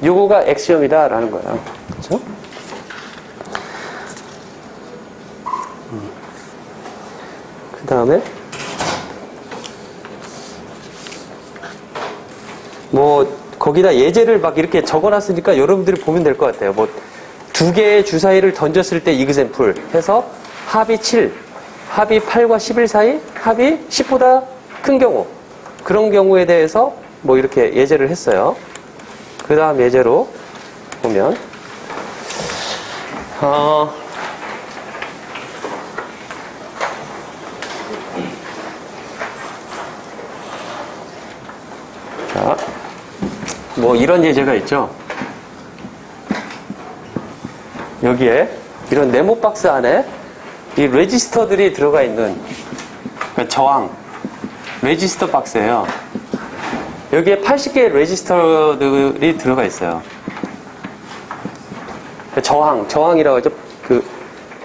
요거가 엑시엄이다라는 거예요. 그렇죠? 그 다음에 거기다 예제를 막 이렇게 적어놨으니까 여러분들이 보면 될 것 같아요. 2개의 주사위를 던졌을 때 이그샘플 해서 합이 7, 합이 8과 11 사이, 합이 10보다 큰 경우, 그런 경우에 대해서 이렇게 예제를 했어요. 그 다음 예제로 보면 자, 이런 예제가 있죠. 여기에 이런 네모 박스 안에 이 레지스터들이 들어가 있는 저항 레지스터 박스예요. 여기에 80개의 레지스터들이 들어가 있어요. 저항이라고 하죠.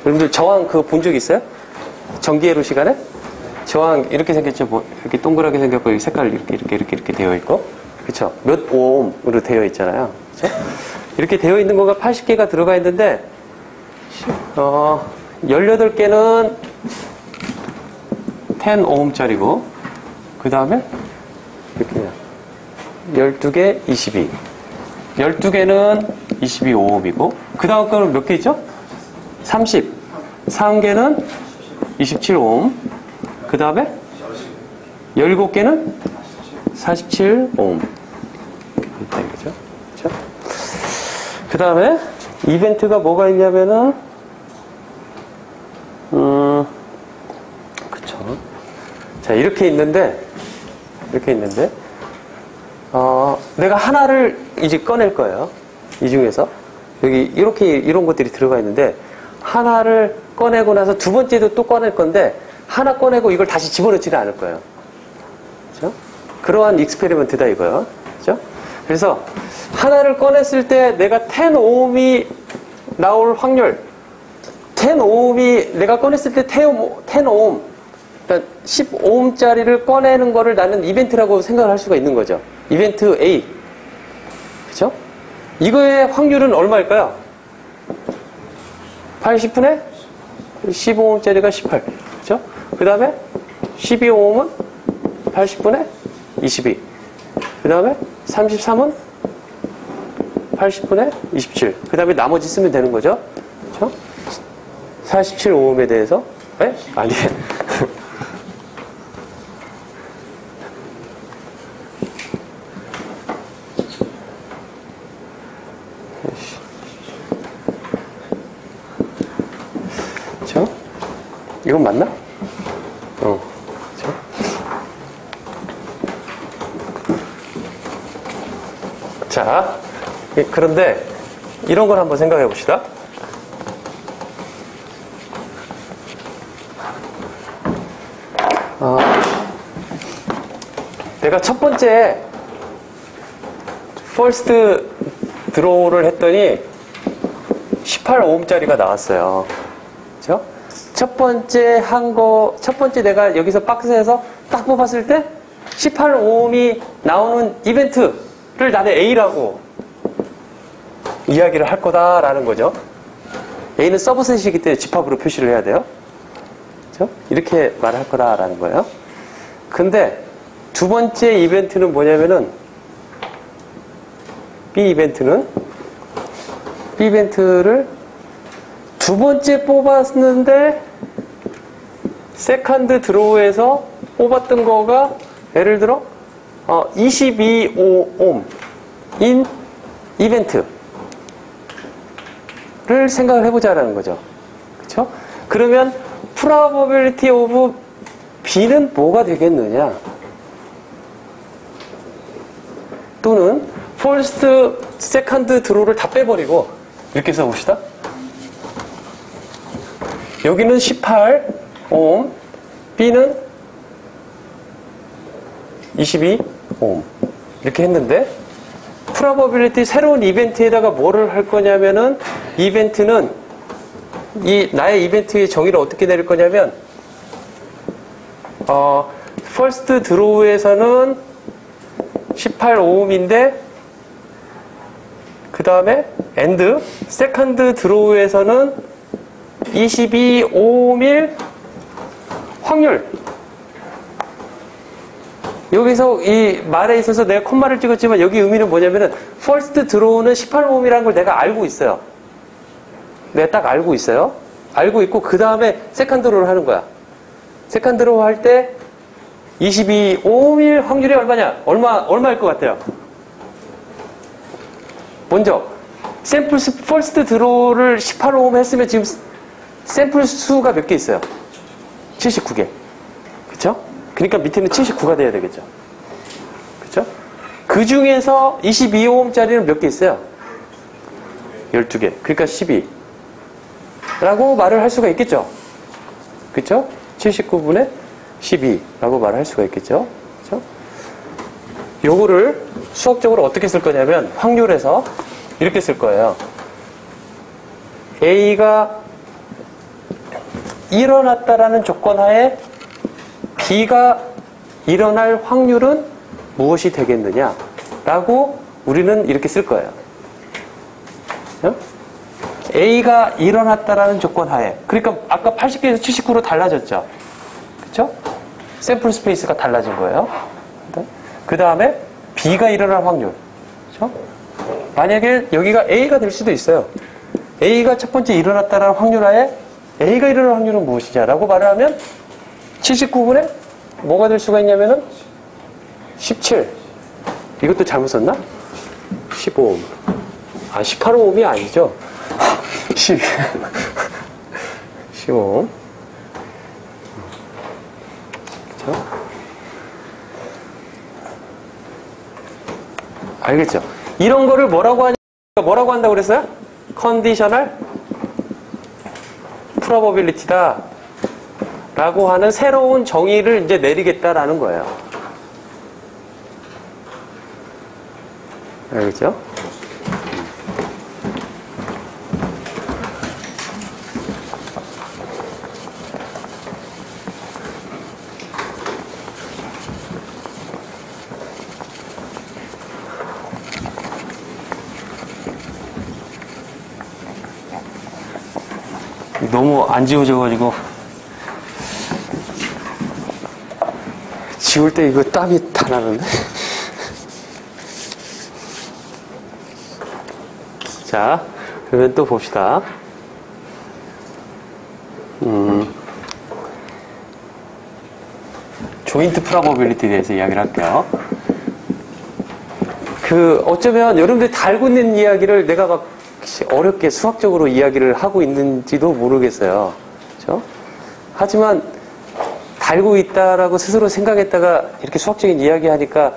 여러분들 저항 본 적 있어요? 전기회로 시간에? 저항 이렇게 생겼죠. 이렇게 동그랗게 생겼고 색깔 이렇게 되어 있고, 그렇죠? 몇 오음으로 되어 있잖아요. 그렇죠? 이렇게 되어 있는 거가 80개가 들어가 있는데 18개는 10오음짜리고, 그 다음에 이렇게 12개 22, 12개는 22오음이고, 그 다음 거는 몇 개 있죠? 30, 3개는 27오음, 그 다음에 17개는 47오음. 이거죠. 그렇죠? 그 다음에 이벤트가 뭐가 있냐면은 그쵸. 자, 이렇게 있는데 내가 하나를 이제 꺼낼 거예요. 이 중에서 여기 이런 것들이 들어가 있는데 하나를 꺼내고 나서 두 번째도 또 꺼낼 건데 하나 꺼내고 이걸 다시 집어넣지는 않을 거예요. 그죠? 그러한 익스페리먼트다 이거요. 그죠? 그래서 하나를 꺼냈을 때 내가 10ohm이 나올 확률, 10ohm이 내가 꺼냈을 때 10ohm, 그러니까 10ohm짜리를 꺼내는 거를 나는 이벤트라고 생각을 할 수가 있는 거죠. 이벤트 A. 그죠? 이거의 확률은 얼마일까요? 80분의 15ohm짜리가 18. 그죠? 그 다음에 12ohm은 80분의 22. 그 다음에 33은 80분의 27. 그 다음에 나머지 쓰면 되는 거죠. 그죠? 47ohm에 대해서. 네? 아니에요. 그죠? 이건 맞나? 그죠? 자, 그런데 이런 걸 한번 생각해 봅시다. 내가 첫 번째 퍼스트 드로우를 했더니 18ohm짜리가 나왔어요. 그죠? 첫 번째 내가 여기서 박스에서 딱 뽑았을 때 18ohm이 나오는 이벤트를 나는 A라고 이야기를 할 거다라는 거죠. A는 서브셋이기 때문에 집합으로 표시를 해야 돼요. 그죠? 이렇게 말을 할 거다라는 거예요. 근데 두 번째 이벤트는 뭐냐면은 B 이벤트를 두 번째 뽑았는데 세컨드 드로우에서 뽑았던 거가 예를 들어 22ohm인 이벤트를 생각을 해보자라는 거죠. 그렇죠? 그러면 probability of B는 뭐가 되겠느냐? 또는 first, second 드로우를 다 빼버리고 이렇게 써봅시다. 여기는 18ohm, B는 22ohm 이렇게 했는데 probability 새로운 이벤트에다가 뭐를 할 거냐면은 이벤트는 나의 이벤트의 정의를 어떻게 내릴 거냐면 first 드로우에서는 18ohm인데 그 다음에 and second 드로우에서는 22ohm일 확률. 여기서 이 말에 있어서 내가 콤마를 찍었지만 여기 의미는 뭐냐면은 first 드로우는 18ohm이라는 걸 내가 알고 있어요. 내가 딱 알고 있어요. 알고 있고 그 다음에 second 드로우를 하는 거야. second 드로우 할 때 22ohm일 확률이 얼마냐? 얼마일 것 같아요? 먼저 샘플 퍼스트 드로우를 18ohm 했으면 지금 샘플 수가 몇 개 있어요? 79개. 그쵸? 그러니까 밑에는 79가 돼야 되겠죠. 그쵸? 그 중에서 22ohm짜리는 몇 개 있어요? 12개. 그러니까 12. 라고 말을 할 수가 있겠죠. 그쵸? 79분의 12라고 말을 할 수가 있겠죠. 그쵸? 요거를 수학적으로 어떻게 쓸 거냐면 확률에서 이렇게 쓸 거예요. A가 일어났다라는 조건 하에 B가 일어날 확률은 무엇이 되겠느냐 라고 우리는 이렇게 쓸 거예요. A가 일어났다라는 조건 하에, 그러니까 아까 80개에서 79로 달라졌죠. 그쵸? 샘플 스페이스가 달라진 거예요. 그 다음에 B가 일어날 확률. 그쵸? 만약에 여기가 A가 될 수도 있어요. A가 첫 번째 일어났다라는 확률 하에 A가 일어날 확률은 무엇이냐라고 말을 하면 79분에 뭐가 될 수가 있냐면은 17. 이것도 잘못 썼나? 15ohm. 18ohm이 아니죠. 15ohm. 그렇죠? 알겠죠? 이런 거를 뭐라고 한다고 그랬어요? 컨디셔널 프로버빌리티다 라고 하는 새로운 정의를 이제 내리겠다라는 거예요. 알겠죠? 너무 안 지워져가지고 지울 때 이거 땀이 다 나는데. 자, 그러면 또 봅시다. 조인트 프로버빌리티에 대해서 이야기를 할게요. 어쩌면 여러분들이 다 알고 있는 이야기를 내가 막 어렵게 수학적으로 이야기를 하고 있는지도 모르겠어요. 그렇죠? 하지만 달고 있다라고 스스로 생각했다가 이렇게 수학적인 이야기 하니까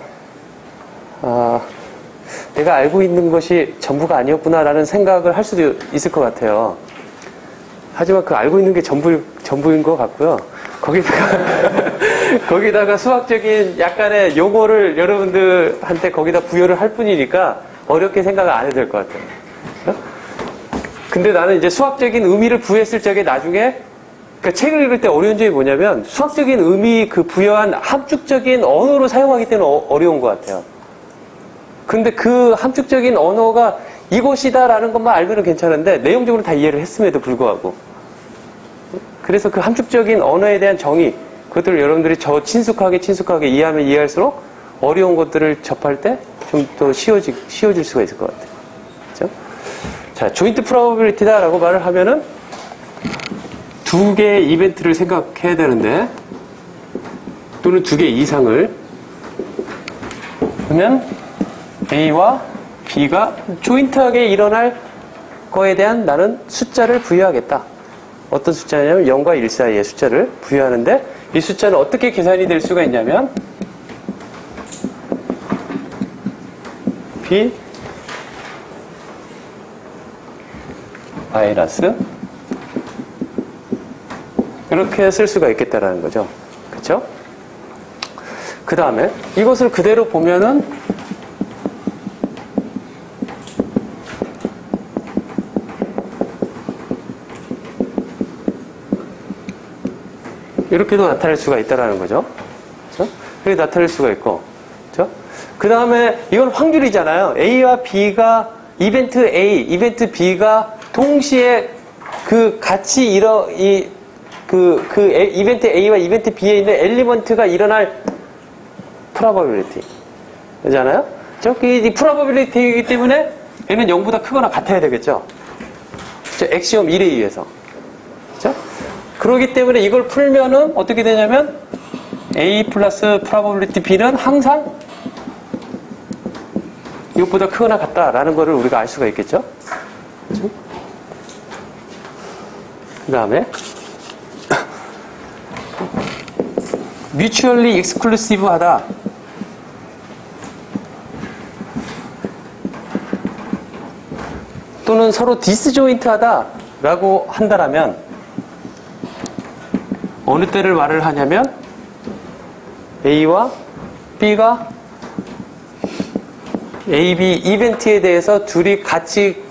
내가 알고 있는 것이 전부가 아니었구나라는 생각을 할 수도 있을 것 같아요. 하지만 그 알고 있는 게 전부인 것 같고요. 거기다가 수학적인 약간의 용어를 여러분들한테 거기다 부여를 할 뿐이니까 어렵게 생각을 안 해도 될 것 같아요. 근데 나는 이제 수학적인 의미를 부여했을 적에 나중에 그러니까 책을 읽을 때 어려운 점이 뭐냐면 수학적인 의미 부여한 함축적인 언어로 사용하기 때문에 어려운 것 같아요. 근데 그 함축적인 언어가 이것이다라는 것만 알면은 괜찮은데 내용적으로 다 이해를 했음에도 불구하고 그래서 그 함축적인 언어에 대한 정의 그것들을 여러분들이 친숙하게 이해하면 이해할수록 어려운 것들을 접할 때 좀 더 쉬워질 수가 있을 것 같아요. 그렇죠? 자, 조인트 프로버빌리티다라고 말을 하면은 두 개의 이벤트를 생각해야 되는데 또는 두 개 이상을 그러면 A와 B가 조인트하게 일어날 거에 대한 나는 숫자를 부여하겠다. 어떤 숫자냐면 0과 1 사이의 숫자를 부여하는데 이 숫자는 어떻게 계산이 될 수가 있냐면 B 마이너스 이렇게 쓸 수가 있겠다라는 거죠. 그렇죠? 그 다음에 이것을 그대로 보면은 이렇게도 나타낼 수가 있다라는 거죠. 그렇죠? 이렇게 나타낼 수가 있고, 그렇죠? 그 다음에 이건 확률이잖아요. A와 B가 이벤트 A, 이벤트 B가 동시에 같이 이벤트 A와 이벤트 B에 있는 엘리먼트가 일어날 프로버빌리티. 그렇잖아요? 이 프로버빌리티이기 때문에 얘는 0보다 크거나 같아야 되겠죠? 그렇죠? 액시엄 1에 의해서. 그렇죠? 그렇기 때문에 이걸 풀면은 어떻게 되냐면 A 플러스 프로버빌리티 B는 항상 이것보다 크거나 같다라는 거를 우리가 알 수가 있겠죠? 그렇죠? 그 다음에 mutually exclusive 하다. 또는 서로 disjoint 하다 라고 한다라면 어느 때를 말을 하냐면 A와 B가 A, B 이벤트에 대해서 둘이 같이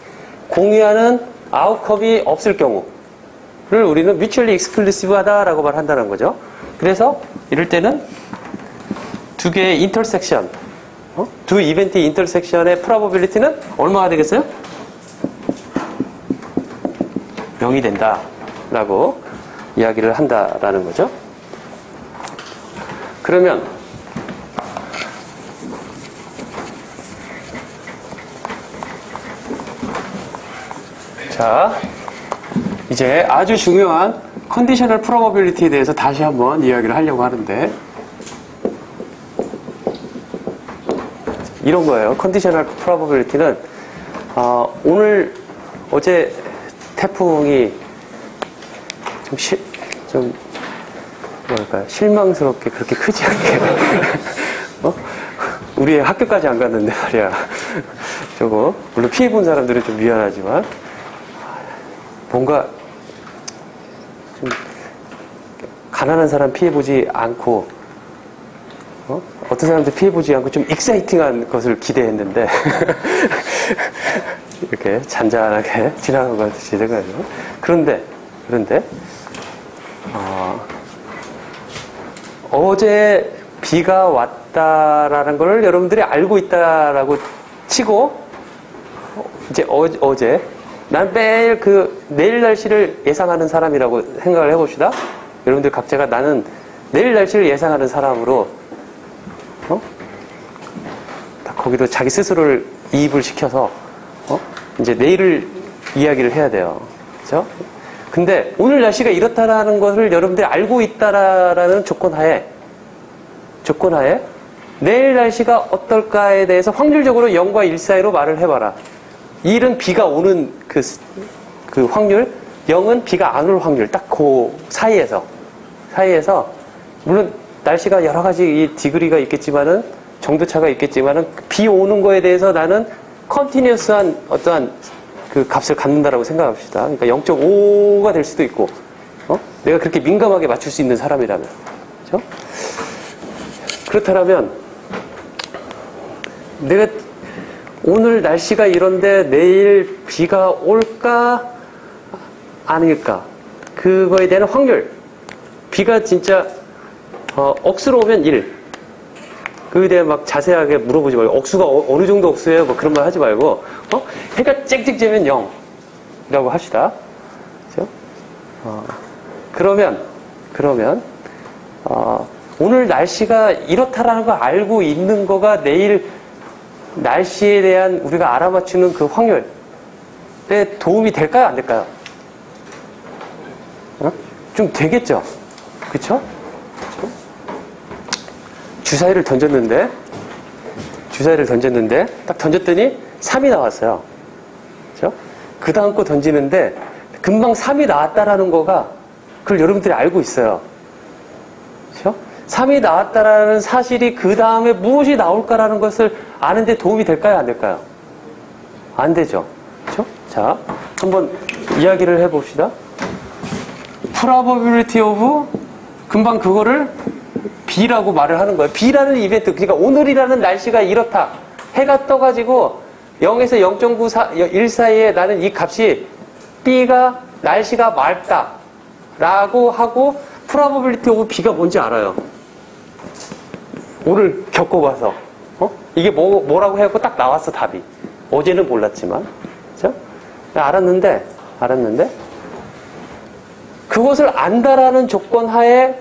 공유하는 아웃컴이 없을 경우를 우리는 mutually exclusive 하다라고 말한다는 거죠. 그래서 이럴 때는 두 개의 인터섹션, 두 이벤트 인터섹션의 프로버빌리티는 얼마가 되겠어요? 0이 된다라고 이야기를 한다라는 거죠. 그러면 자, 이제 아주 중요한 컨디셔널 프로버빌리티에 대해서 다시 한번 이야기를 하려고 하는데 이런 거예요. 컨디셔널 프로버빌리티는 어제 태풍이 좀 뭐랄까요, 실망스럽게 그렇게 크지 않게 우리 학교까지 안 갔는데 말이야. 저거 물론 피해본 사람들은 좀 미안하지만 뭔가 좀 가난한 사람 피해보지 않고, 어떤 사람들 피해보지 않고 좀 익사이팅한 것을 기대했는데, 이렇게 잔잔하게 지나간 것 같이 돼가지고. 그런데, 어제 비가 왔다라는 걸 여러분들이 알고 있다라고 치고, 이제 어제, 난 매일 내일 날씨를 예상하는 사람이라고 생각을 해봅시다. 여러분들 각자가 나는 내일 날씨를 예상하는 사람으로, 거기도 자기 스스로를 이입을 시켜서, 이제 내일을 이야기를 해야 돼요. 그죠? 근데 오늘 날씨가 이렇다라는 것을 여러분들이 알고 있다라는 조건하에 내일 날씨가 어떨까에 대해서 확률적으로 0과 1 사이로 말을 해봐라. 1은 비가 오는 그 확률, 0은 비가 안 올 확률, 딱 그 사이에서, 물론 날씨가 여러 가지 이 디그리가 있겠지만은, 정도차가 있겠지만은, 비 오는 거에 대해서 나는 컨티니어스한 어떠한 그 값을 갖는다라고 생각합시다. 그러니까 0.5가 될 수도 있고, 내가 그렇게 민감하게 맞출 수 있는 사람이라면, 그렇죠? 그렇다면, 내가 오늘 날씨가 이런데 내일 비가 올까 아닐까, 그거에 대한 확률, 비가 진짜 억수로 오면 1, 그에 대해 막 자세하게 물어보지 말고, 억수가 어느 정도 억수예요, 뭐 그런 말 하지 말고, 해가 쨍쨍 쬐면 0이라고 합시다. 그죠? 그러면 오늘 날씨가 이렇다라는 걸 알고 있는 거가 내일 날씨에 대한 우리가 알아맞추는 그 확률에 도움이 될까요? 안 될까요? 좀 되겠죠? 그쵸? 주사위를 던졌는데 딱 던졌더니 3이 나왔어요. 그쵸? 그 다음 거 던지는데 금방 3이 나왔다라는 거가 그걸 여러분들이 알고 있어요. 그쵸? 3이 나왔다라는 사실이 그 다음에 무엇이 나올까라는 것을 아는데 도움이 될까요? 안 될까요? 안 되죠. 그쵸? 자, 한번 이야기를 해봅시다. probability of, 금방 그거를 B라고 말을 하는 거예요. B라는 이벤트, 그러니까 오늘이라는 날씨가 이렇다. 해가 떠가지고 0에서 0.9, 1 사이에 나는 이 값이 B가 날씨가 맑다 라고 하고 probability of B가 뭔지 알아요. 오늘 겪어봐서 이게 뭐라고 해갖고 딱 나왔어, 답이. 어제는 몰랐지만, 그죠? 알았는데 그것을 안다라는 조건 하에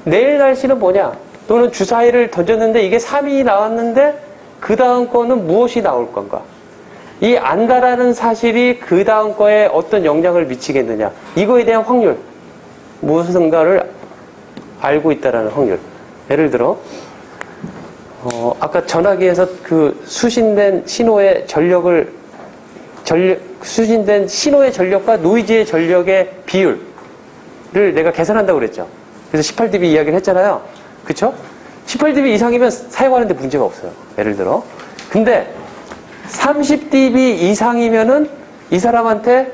내일 날씨는 뭐냐, 또는 주사위를 던졌는데 이게 3이 나왔는데 그 다음 거는 무엇이 나올 건가, 이 안다라는 사실이 그 다음 거에 어떤 영향을 미치겠느냐, 이거에 대한 확률, 무엇인가를 알고 있다라는 확률. 예를 들어 아까 전화기에서 그 수신된 신호의 수신된 신호의 전력과 노이즈의 전력의 비율을 내가 계산한다고 그랬죠. 그래서 18dB 이야기를 했잖아요. 그쵸? 18dB 이상이면 사용하는데 문제가 없어요. 예를 들어. 근데 30dB 이상이면은 이 사람한테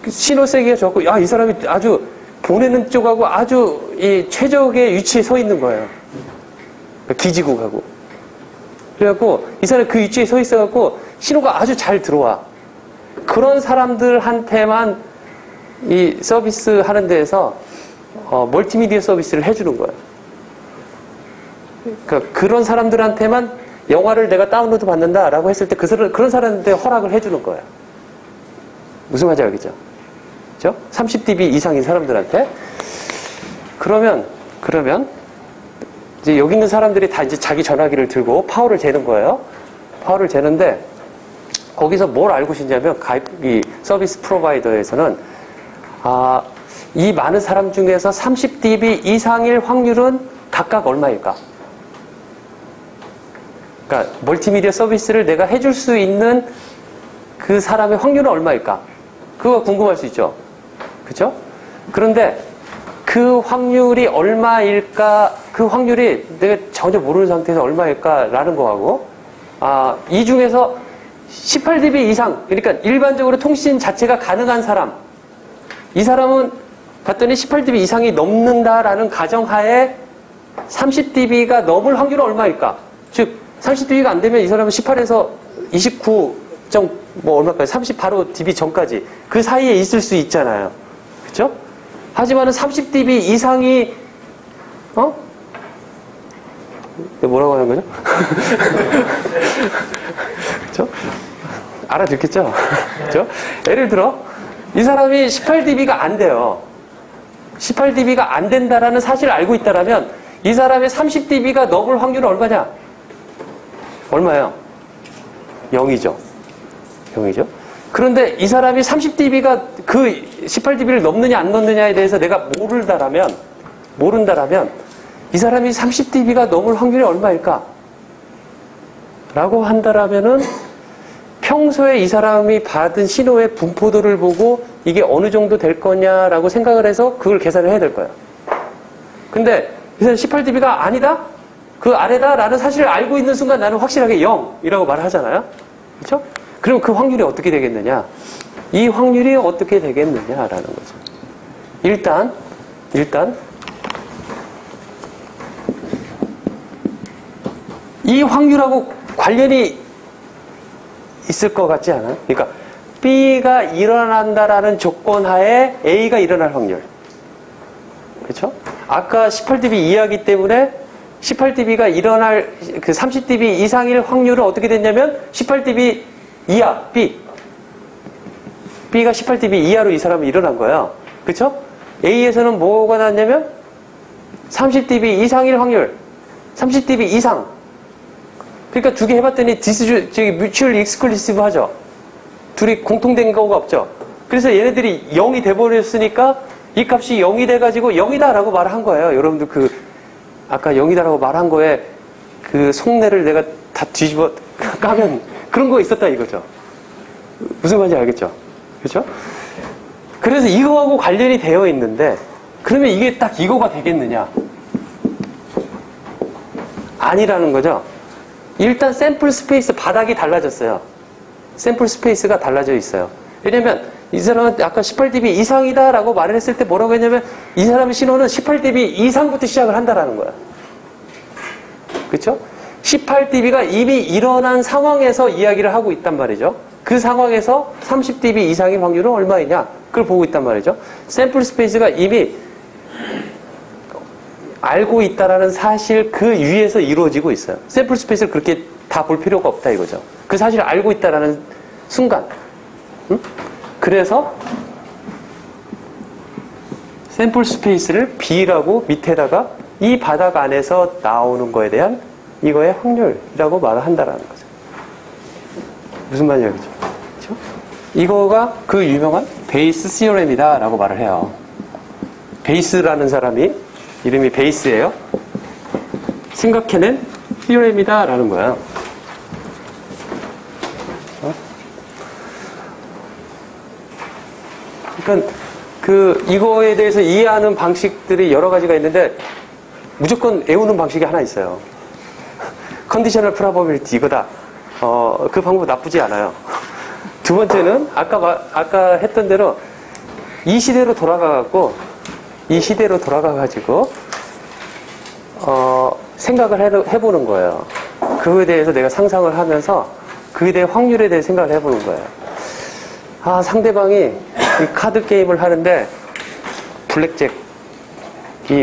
신호 세기가 좋고, 이 사람이 아주 보내는 쪽하고 아주 이 최적의 위치에 서 있는 거예요. 기지고 가고. 그래갖고 이 사람이 그 위치에 서 있어갖고 신호가 아주 잘 들어와. 그런 사람들한테만 이 서비스 하는 데에서 멀티미디어 서비스를 해주는 거예요. 그러니까 그런 사람들한테만 영화를 내가 다운로드 받는다라고 했을 때 그런 사람한테 허락을 해주는 거예요. 무슨 말인지 알겠죠? 그죠? 30dB 이상인 사람들한테. 그러면 이제 여기 있는 사람들이 다 이제 자기 전화기를 들고 파워를 재는 거예요. 파워를 재는데 거기서 뭘 알고 싶냐면 이 서비스 프로바이더에서는 이 많은 사람 중에서 30dB 이상일 확률은 각각 얼마일까? 그러니까 멀티미디어 서비스를 내가 해줄 수 있는 그 사람의 확률은 얼마일까? 그거 궁금할 수 있죠. 그죠? 그런데 그 확률이 얼마일까? 그 확률이 내가 전혀 모르는 상태에서 얼마일까라는 거하고, 이 중에서 18dB 이상, 그러니까 일반적으로 통신 자체가 가능한 사람, 이 사람은 봤더니 18dB 이상이 넘는다라는 가정하에 30dB가 넘을 확률은 얼마일까? 즉 30dB가 안 되면 이 사람은 18에서 29. 뭐 얼마까지? 30 바로 dB 전까지 그 사이에 있을 수 있잖아요. 그렇죠? 하지만은 30dB 이상이 뭐라고 하는 거죠? 그렇죠? 알아듣겠죠? 그렇죠? 예를 들어 이 사람이 18dB가 안 돼요. 18dB가 안 된다라는 사실을 알고 있다라면 이 사람의 30dB가 넘을 확률은 얼마냐? 얼마예요? 0이죠. 0이죠. 그런데 이 사람이 30dB가 그 18dB를 넘느냐 안 넘느냐에 대해서 내가 모른다라면 이 사람이 30dB가 넘을 확률이 얼마일까? 라고 한다라면은 평소에 이 사람이 받은 신호의 분포도를 보고 이게 어느 정도 될 거냐라고 생각을 해서 그걸 계산을 해야 될 거예요. 근데 이 사람 18dB가 아니다? 그 아래다라는 사실을 알고 있는 순간 나는 확실하게 0이라고 말을 하잖아요. 그렇죠? 그럼 그 확률이 어떻게 되겠느냐? 이 확률이 어떻게 되겠느냐라는 거죠. 일단 이 확률하고 관련이 있을 것 같지 않아요? 그러니까 B가 일어난다라는 조건 하에 A가 일어날 확률. 그렇죠? 아까 18dB 이하기 때문에 18dB가 일어날 그 30dB 이상일 확률은 어떻게 됐냐면 18dB 이하 B가 18dB 이하로 이 사람이 일어난 거예요. 그렇죠? A에서는 뭐가 나왔냐면 30dB 이상일 확률, 30dB 이상. 그러니까 두 개 해봤더니 저기 뮤추얼 익스클루시브 하죠. 둘이 공통된 거가 없죠. 그래서 얘네들이 0이 돼버렸으니까 이 값이 0이 돼가지고 0이다라고 말을 한 거예요. 여러분들 아까 0이다라고 말한 거에 그 속내를 내가 다 뒤집어 까면 그런 거 있었다 이거죠. 무슨 말인지 알겠죠? 그렇죠? 그래서 이거하고 관련이 되어 있는데 그러면 이게 딱 이거가 되겠느냐? 아니라는 거죠. 일단 샘플 스페이스 바닥이 달라졌어요. 샘플 스페이스가 달라져 있어요. 왜냐면 이 사람은 아까 18dB 이상이다라고 말을 했을 때 뭐라고 했냐면 이 사람의 신호는 18dB 이상부터 시작을 한다라는 거야. 그렇죠? 18dB가 이미 일어난 상황에서 이야기를 하고 있단 말이죠. 그 상황에서 30dB 이상의 확률은 얼마이냐? 그걸 보고 있단 말이죠. 샘플 스페이스가 이미 알고 있다라는 사실 그 위에서 이루어지고 있어요. 샘플 스페이스를 그렇게 다 볼 필요가 없다 이거죠. 그 사실을 알고 있다라는 순간. 응? 그래서 샘플 스페이스를 B라고 밑에다가 이 바닥 안에서 나오는 거에 대한 이거의 확률이라고 말을 한다라는 거죠. 무슨 말이냐 그죠? 그렇죠? 이거가 그 유명한 베이스 시어렘이다 라고 말을 해요. 베이스라는 사람이 이름이 베이스예요. 생각해낸 시어렘이다 라는 거예요. 그러니까 이거에 대해서 이해하는 방식들이 여러 가지가 있는데 무조건 외우는 방식이 하나 있어요. 컨디셔널 프로버빌리티 이거다. 그 방법 나쁘지 않아요. 두 번째는 아까 했던 대로 이 시대로 돌아가가지고 생각을 해보는 거예요. 그거에 대해서 내가 상상을 하면서 그에 대해 확률에 대해 생각을 해보는 거예요. 상대방이 이 카드 게임을 하는데 블랙잭이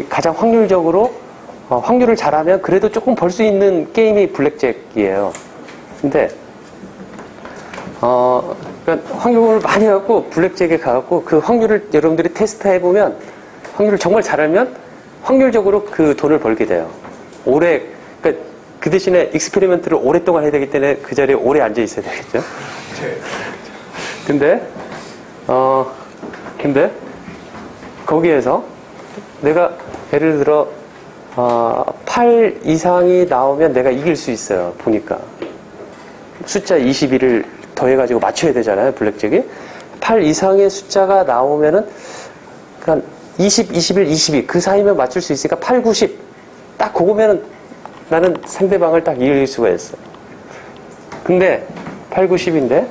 가장 확률적으로 확률을 잘하면 그래도 조금 벌 수 있는 게임이 블랙잭이에요. 근데 그러니까 확률을 많이 갖고 블랙잭에 가갖고 그 확률을 여러분들이 테스트해보면 확률을 정말 잘 알면 확률적으로 그 돈을 벌게 돼요. 그러니까 그 대신에 익스페리먼트를 오랫동안 해야 되기 때문에 그 자리에 오래 앉아 있어야 되겠죠. 근데 거기에서 내가 예를 들어 8 이상이 나오면 내가 이길 수 있어요. 보니까 숫자 21을 더해가지고 맞춰야 되잖아요. 블랙잭이 8 이상의 숫자가 나오면은 그러니까 20, 21, 22 그 사이면 맞출 수 있으니까 8, 90 딱 그거면은 나는 상대방을 딱 이길 수가 있어. 근데 8, 90인데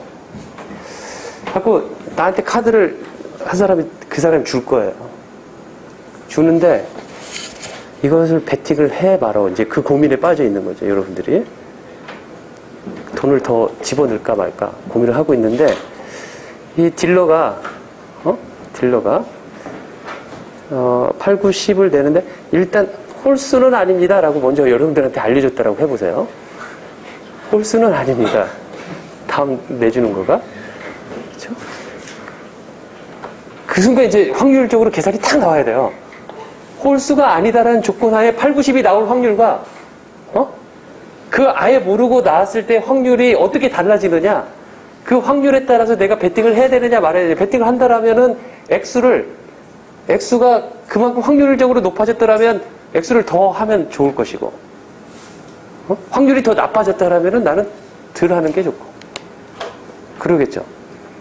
자꾸 나한테 카드를 한 사람이 그 사람이 줄 거예요. 주는데 이것을 베팅을 해 말어. 이제 그 고민에 빠져 있는 거죠, 여러분들이. 돈을 더 집어넣을까 말까 고민을 하고 있는데, 이 딜러가 8, 9, 10을 내는데, 일단 홀수는 아닙니다 라고 먼저 여러분들한테 알려줬다라고 해보세요. 홀수는 아닙니다. 다음 내주는 거가. 그렇죠? 그 순간 이제 확률적으로 계산이 탁 나와야 돼요. 홀수가 아니다라는 조건 하에 8, 90이 나올 확률과 그 아예 모르고 나왔을 때 확률이 어떻게 달라지느냐, 그 확률에 따라서 내가 베팅을 해야 되느냐 말아야 되느냐. 베팅을 한다라면은 X가 그만큼 확률적으로 높아졌더라면 X를 더 하면 좋을 것이고, 확률이 더 나빠졌다라면은 나는 덜 하는 게 좋고, 그러겠죠.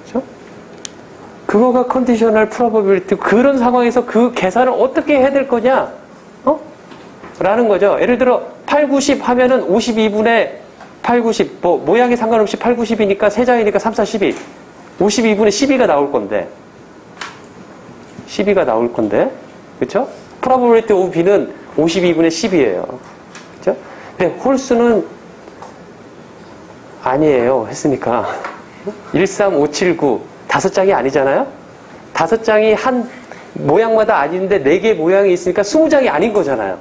그렇죠? 그거가 컨디셔널 프로버빌리티. 그런 상황에서 그 계산을 어떻게 해야 될 거냐, 라는 거죠. 예를 들어 8, 90 하면은 52분의 8, 90, 뭐 모양이 상관없이 8, 90이니까 3장이니까 3, 4, 12, 52분의 12가 나올 건데, 12가 나올 건데, 그렇죠? probability of B는 52분의 10이에요. 그렇죠? 근데 홀수는 아니에요 했으니까 1, 3, 5, 7, 9 5장이 아니잖아요? 5장이 한 모양마다 아닌데 4개 모양이 있으니까 20장이 아닌 거잖아요.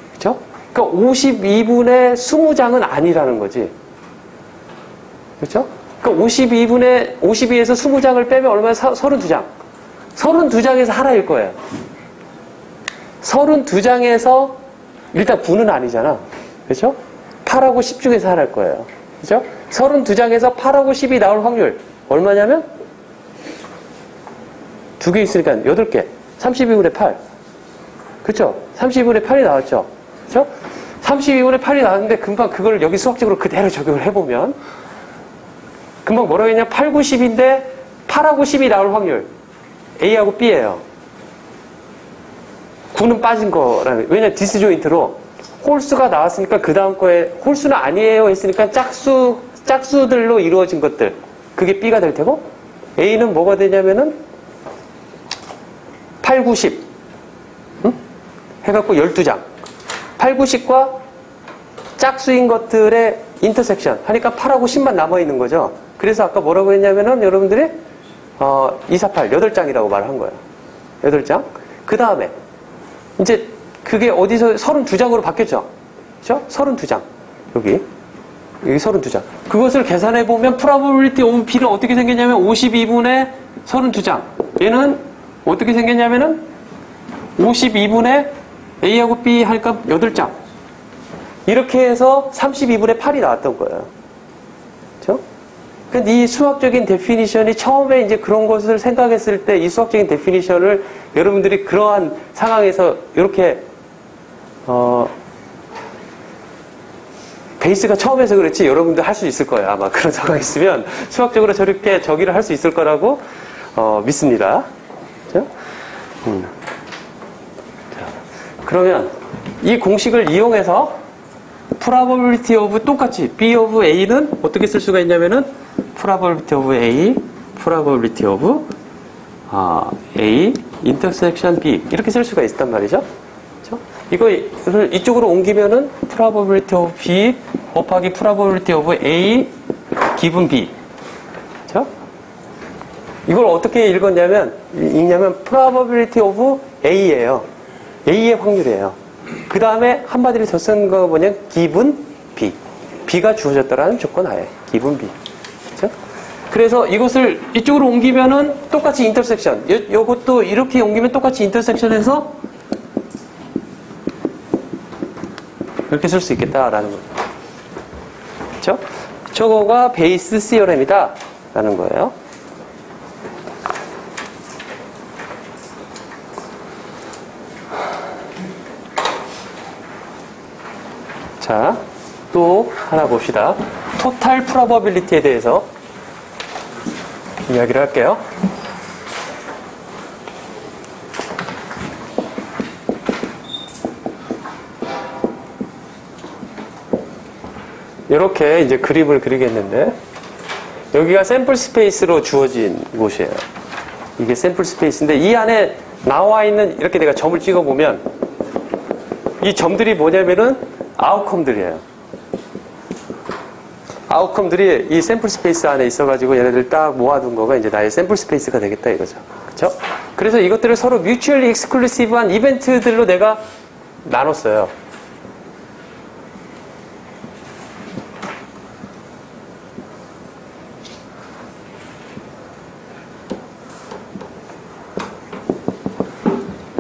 그렇죠? 그러니까 52분의 20장은 아니라는 거지. 그렇죠? 그러니까 52에서 20장을 빼면 얼마나 32장. 32장에서 하나일 거예요. 32장에서 일단 9는 아니잖아. 그렇죠? 8하고 10 중에서 하나일 거예요. 그렇죠? 32장에서 8하고 10이 나올 확률 얼마냐면 두 개 있으니까 8개. 32분의 8. 그렇죠? 32분의 8이 나왔죠. 그렇죠? 32분의 8이 나왔는데 금방 그걸 여기 수학적으로 그대로 적용을 해보면 금방 뭐라고 했냐? 8, 9, 10인데 8하고 10이 나올 확률 A하고 B예요. 9는 빠진 거라는. 왜냐면 디스조인트로 홀수가 나왔으니까 그 다음 거에 홀수는 아니에요 했으니까 짝수들로 이루어진 것들, 그게 B가 될 테고, A는 뭐가 되냐면은 8, 9, 10 해갖고 12장. 8, 9, 10과 짝수인 것들의 인터섹션 하니까 8하고 10만 남아있는 거죠. 그래서 아까 뭐라고 했냐면은 여러분들이 2, 4, 8 8장이라고 말한 거예요. 8장. 그 다음에 이제 그게 어디서 32장으로 바뀌었죠. 그렇죠? 32장. 여기 32장. 그것을 계산해 보면 probability of B는 어떻게 생겼냐면 52분의 32장. 얘는 어떻게 생겼냐면은 52분의 A하고 B 하니까 8장. 이렇게 해서 32분의 8이 나왔던 거예요. 그렇죠? 근데 이 수학적인 데피니션이 처음에 이제 그런 것을 생각했을 때 이 수학적인 데피니션을 여러분들이 그러한 상황에서 이렇게 베이스가 처음에서 그렇지 여러분들 할 수 있을 거예요. 아마 그런 상황이 있으면 수학적으로 저렇게 저기를 할 수 있을 거라고 믿습니다. 그렇죠? 자, 그러면 이 공식을 이용해서 probability of 똑같이 B of A는 어떻게 쓸 수가 있냐면은 probability of A, probability of A intersection B 이렇게 쓸 수가 있단 말이죠. 그렇죠? 이거를 이쪽으로 옮기면은 probability of B 곱하기 probability of A 기분 B. 그렇죠? 이걸 어떻게 읽냐면 probability of A예요. A의 확률이에요. 그 다음에 한마디로 더 쓴 거 뭐냐면 기분 B. B가 주어졌다라는 조건 하에 기분 B. 그렇죠? 그래서 이것을 이쪽으로 옮기면은 똑같이 인터섹션. 요것도 이렇게 옮기면 똑같이 인터섹션해서 이렇게 쓸 수 있겠다라는 거예요. 그렇죠? 저거가 베이스 시어렘이다 라는 거예요. 자, 또 하나 봅시다. 토탈 프로버빌리티에 대해서 이야기를 할게요. 이렇게 이제 그림을 그리겠는데 여기가 샘플 스페이스로 주어진 곳이에요. 이게 샘플 스페이스인데 이 안에 나와 있는 이렇게 내가 점을 찍어 보면 이 점들이 뭐냐면은 아웃컴들이에요. 아웃컴들이 이 샘플 스페이스 안에 있어가지고 얘네들 딱 모아둔 거가 이제 나의 샘플 스페이스가 되겠다 이거죠. 그쵸? 그래서 이것들을 서로 뮤추얼리 익스클루시브한 이벤트들로 내가 나눴어요.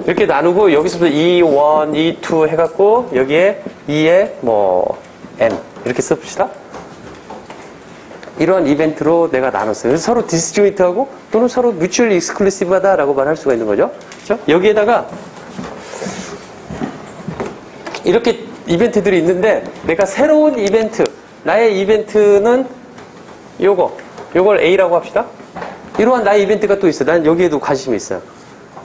이렇게 나누고 여기서부터 E1, E2 해갖고 여기에 E에 뭐 N 이렇게 써봅시다. 이러한 이벤트로 내가 나눴어요. 그래서 서로 디스조인트하고 또는 서로 뮤추얼리 익스클루시브하다라고 말할 수가 있는 거죠. 그렇죠? 여기에다가 이렇게 이벤트들이 있는데 내가 새로운 이벤트, 나의 이벤트는 요걸 A라고 합시다. 이러한 나의 이벤트가 또 있어. 난 여기에도 관심이 있어요.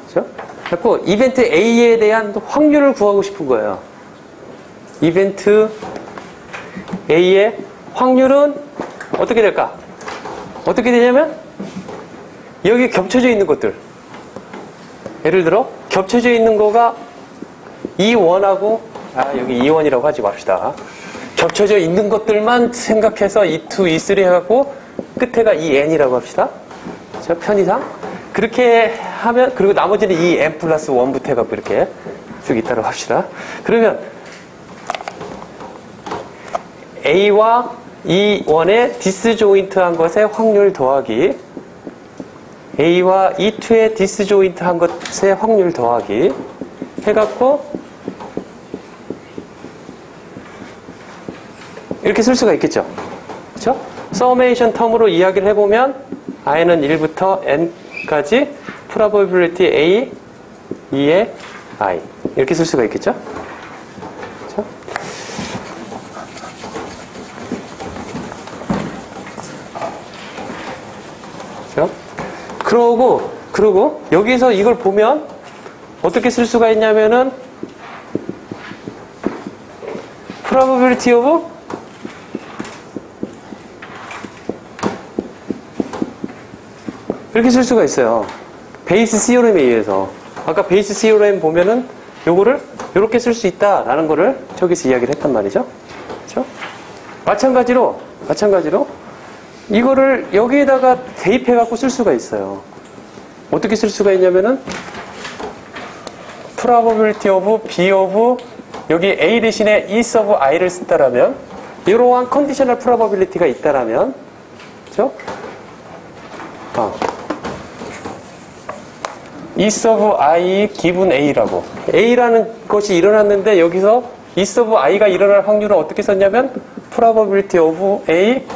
그렇죠? 그래서 이벤트 A에 대한 확률을 구하고 싶은 거예요. 이벤트 A의 확률은 어떻게 될까? 어떻게 되냐면 여기 겹쳐져 있는 것들, 예를 들어 겹쳐져 있는 거가 E1하고 여기 E1이라고 하지 맙시다. 겹쳐져 있는 것들만 생각해서 E2, E3 해갖고 끝에가 EN이라고 합시다. 자, 편의상 그렇게 하면, 그리고 나머지는 EN 플러스 1부터 해갖고 이렇게 쭉 있다고 합시다. 그러면 A와 E1의 디스조인트한 것의 확률 더하기 A와 E2의 디스조인트한 것의 확률 더하기 해갖고 이렇게 쓸 수가 있겠죠. 그렇죠? 서메이션 텀으로 이야기를 해보면 i는 1부터 n까지 probability A, E의 I 이렇게 쓸 수가 있겠죠. 그렇죠? 그러고 여기서 이걸 보면 어떻게 쓸 수가 있냐면은 probability of 이렇게 쓸 수가 있어요. 베이스 시오렘에 의해서. 아까 베이스 시오렘 보면은 요거를 이렇게 쓸 수 있다라는 거를 저기서 이야기를 했단 말이죠. 그렇죠? 마찬가지로 이거를 여기에다가 대입해 갖고 쓸 수가 있어요. 어떻게 쓸 수가 있냐면은 probability of B of 여기 A 대신에 E sub I를 쓴다라면 이러한 컨디셔널 probability가 있다라면 그렇죠? E sub I 기분 A라고 A라는 것이 일어났는데 여기서 E sub I가 일어날 확률은 어떻게 썼냐면 probability of A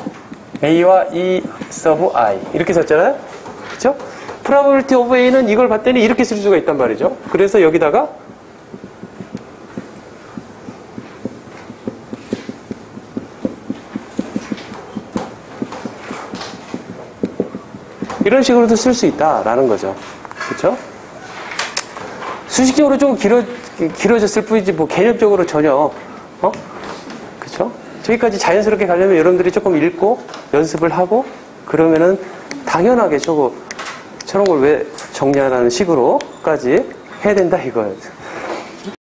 A와 E sub I 이렇게 썼잖아요. 그렇죠? probability of A는 이걸 봤더니 이렇게 쓸 수가 있단 말이죠. 그래서 여기다가 이런 식으로도 쓸 수 있다라는 거죠. 그렇죠? 수식적으로 좀 길어졌을 뿐이지 뭐 개념적으로 전혀 그렇죠? 저기까지 자연스럽게 가려면 여러분들이 조금 읽고 연습을 하고 그러면은 당연하게 저런 걸 왜 정리하라는 식으로까지 해야 된다 이거예요.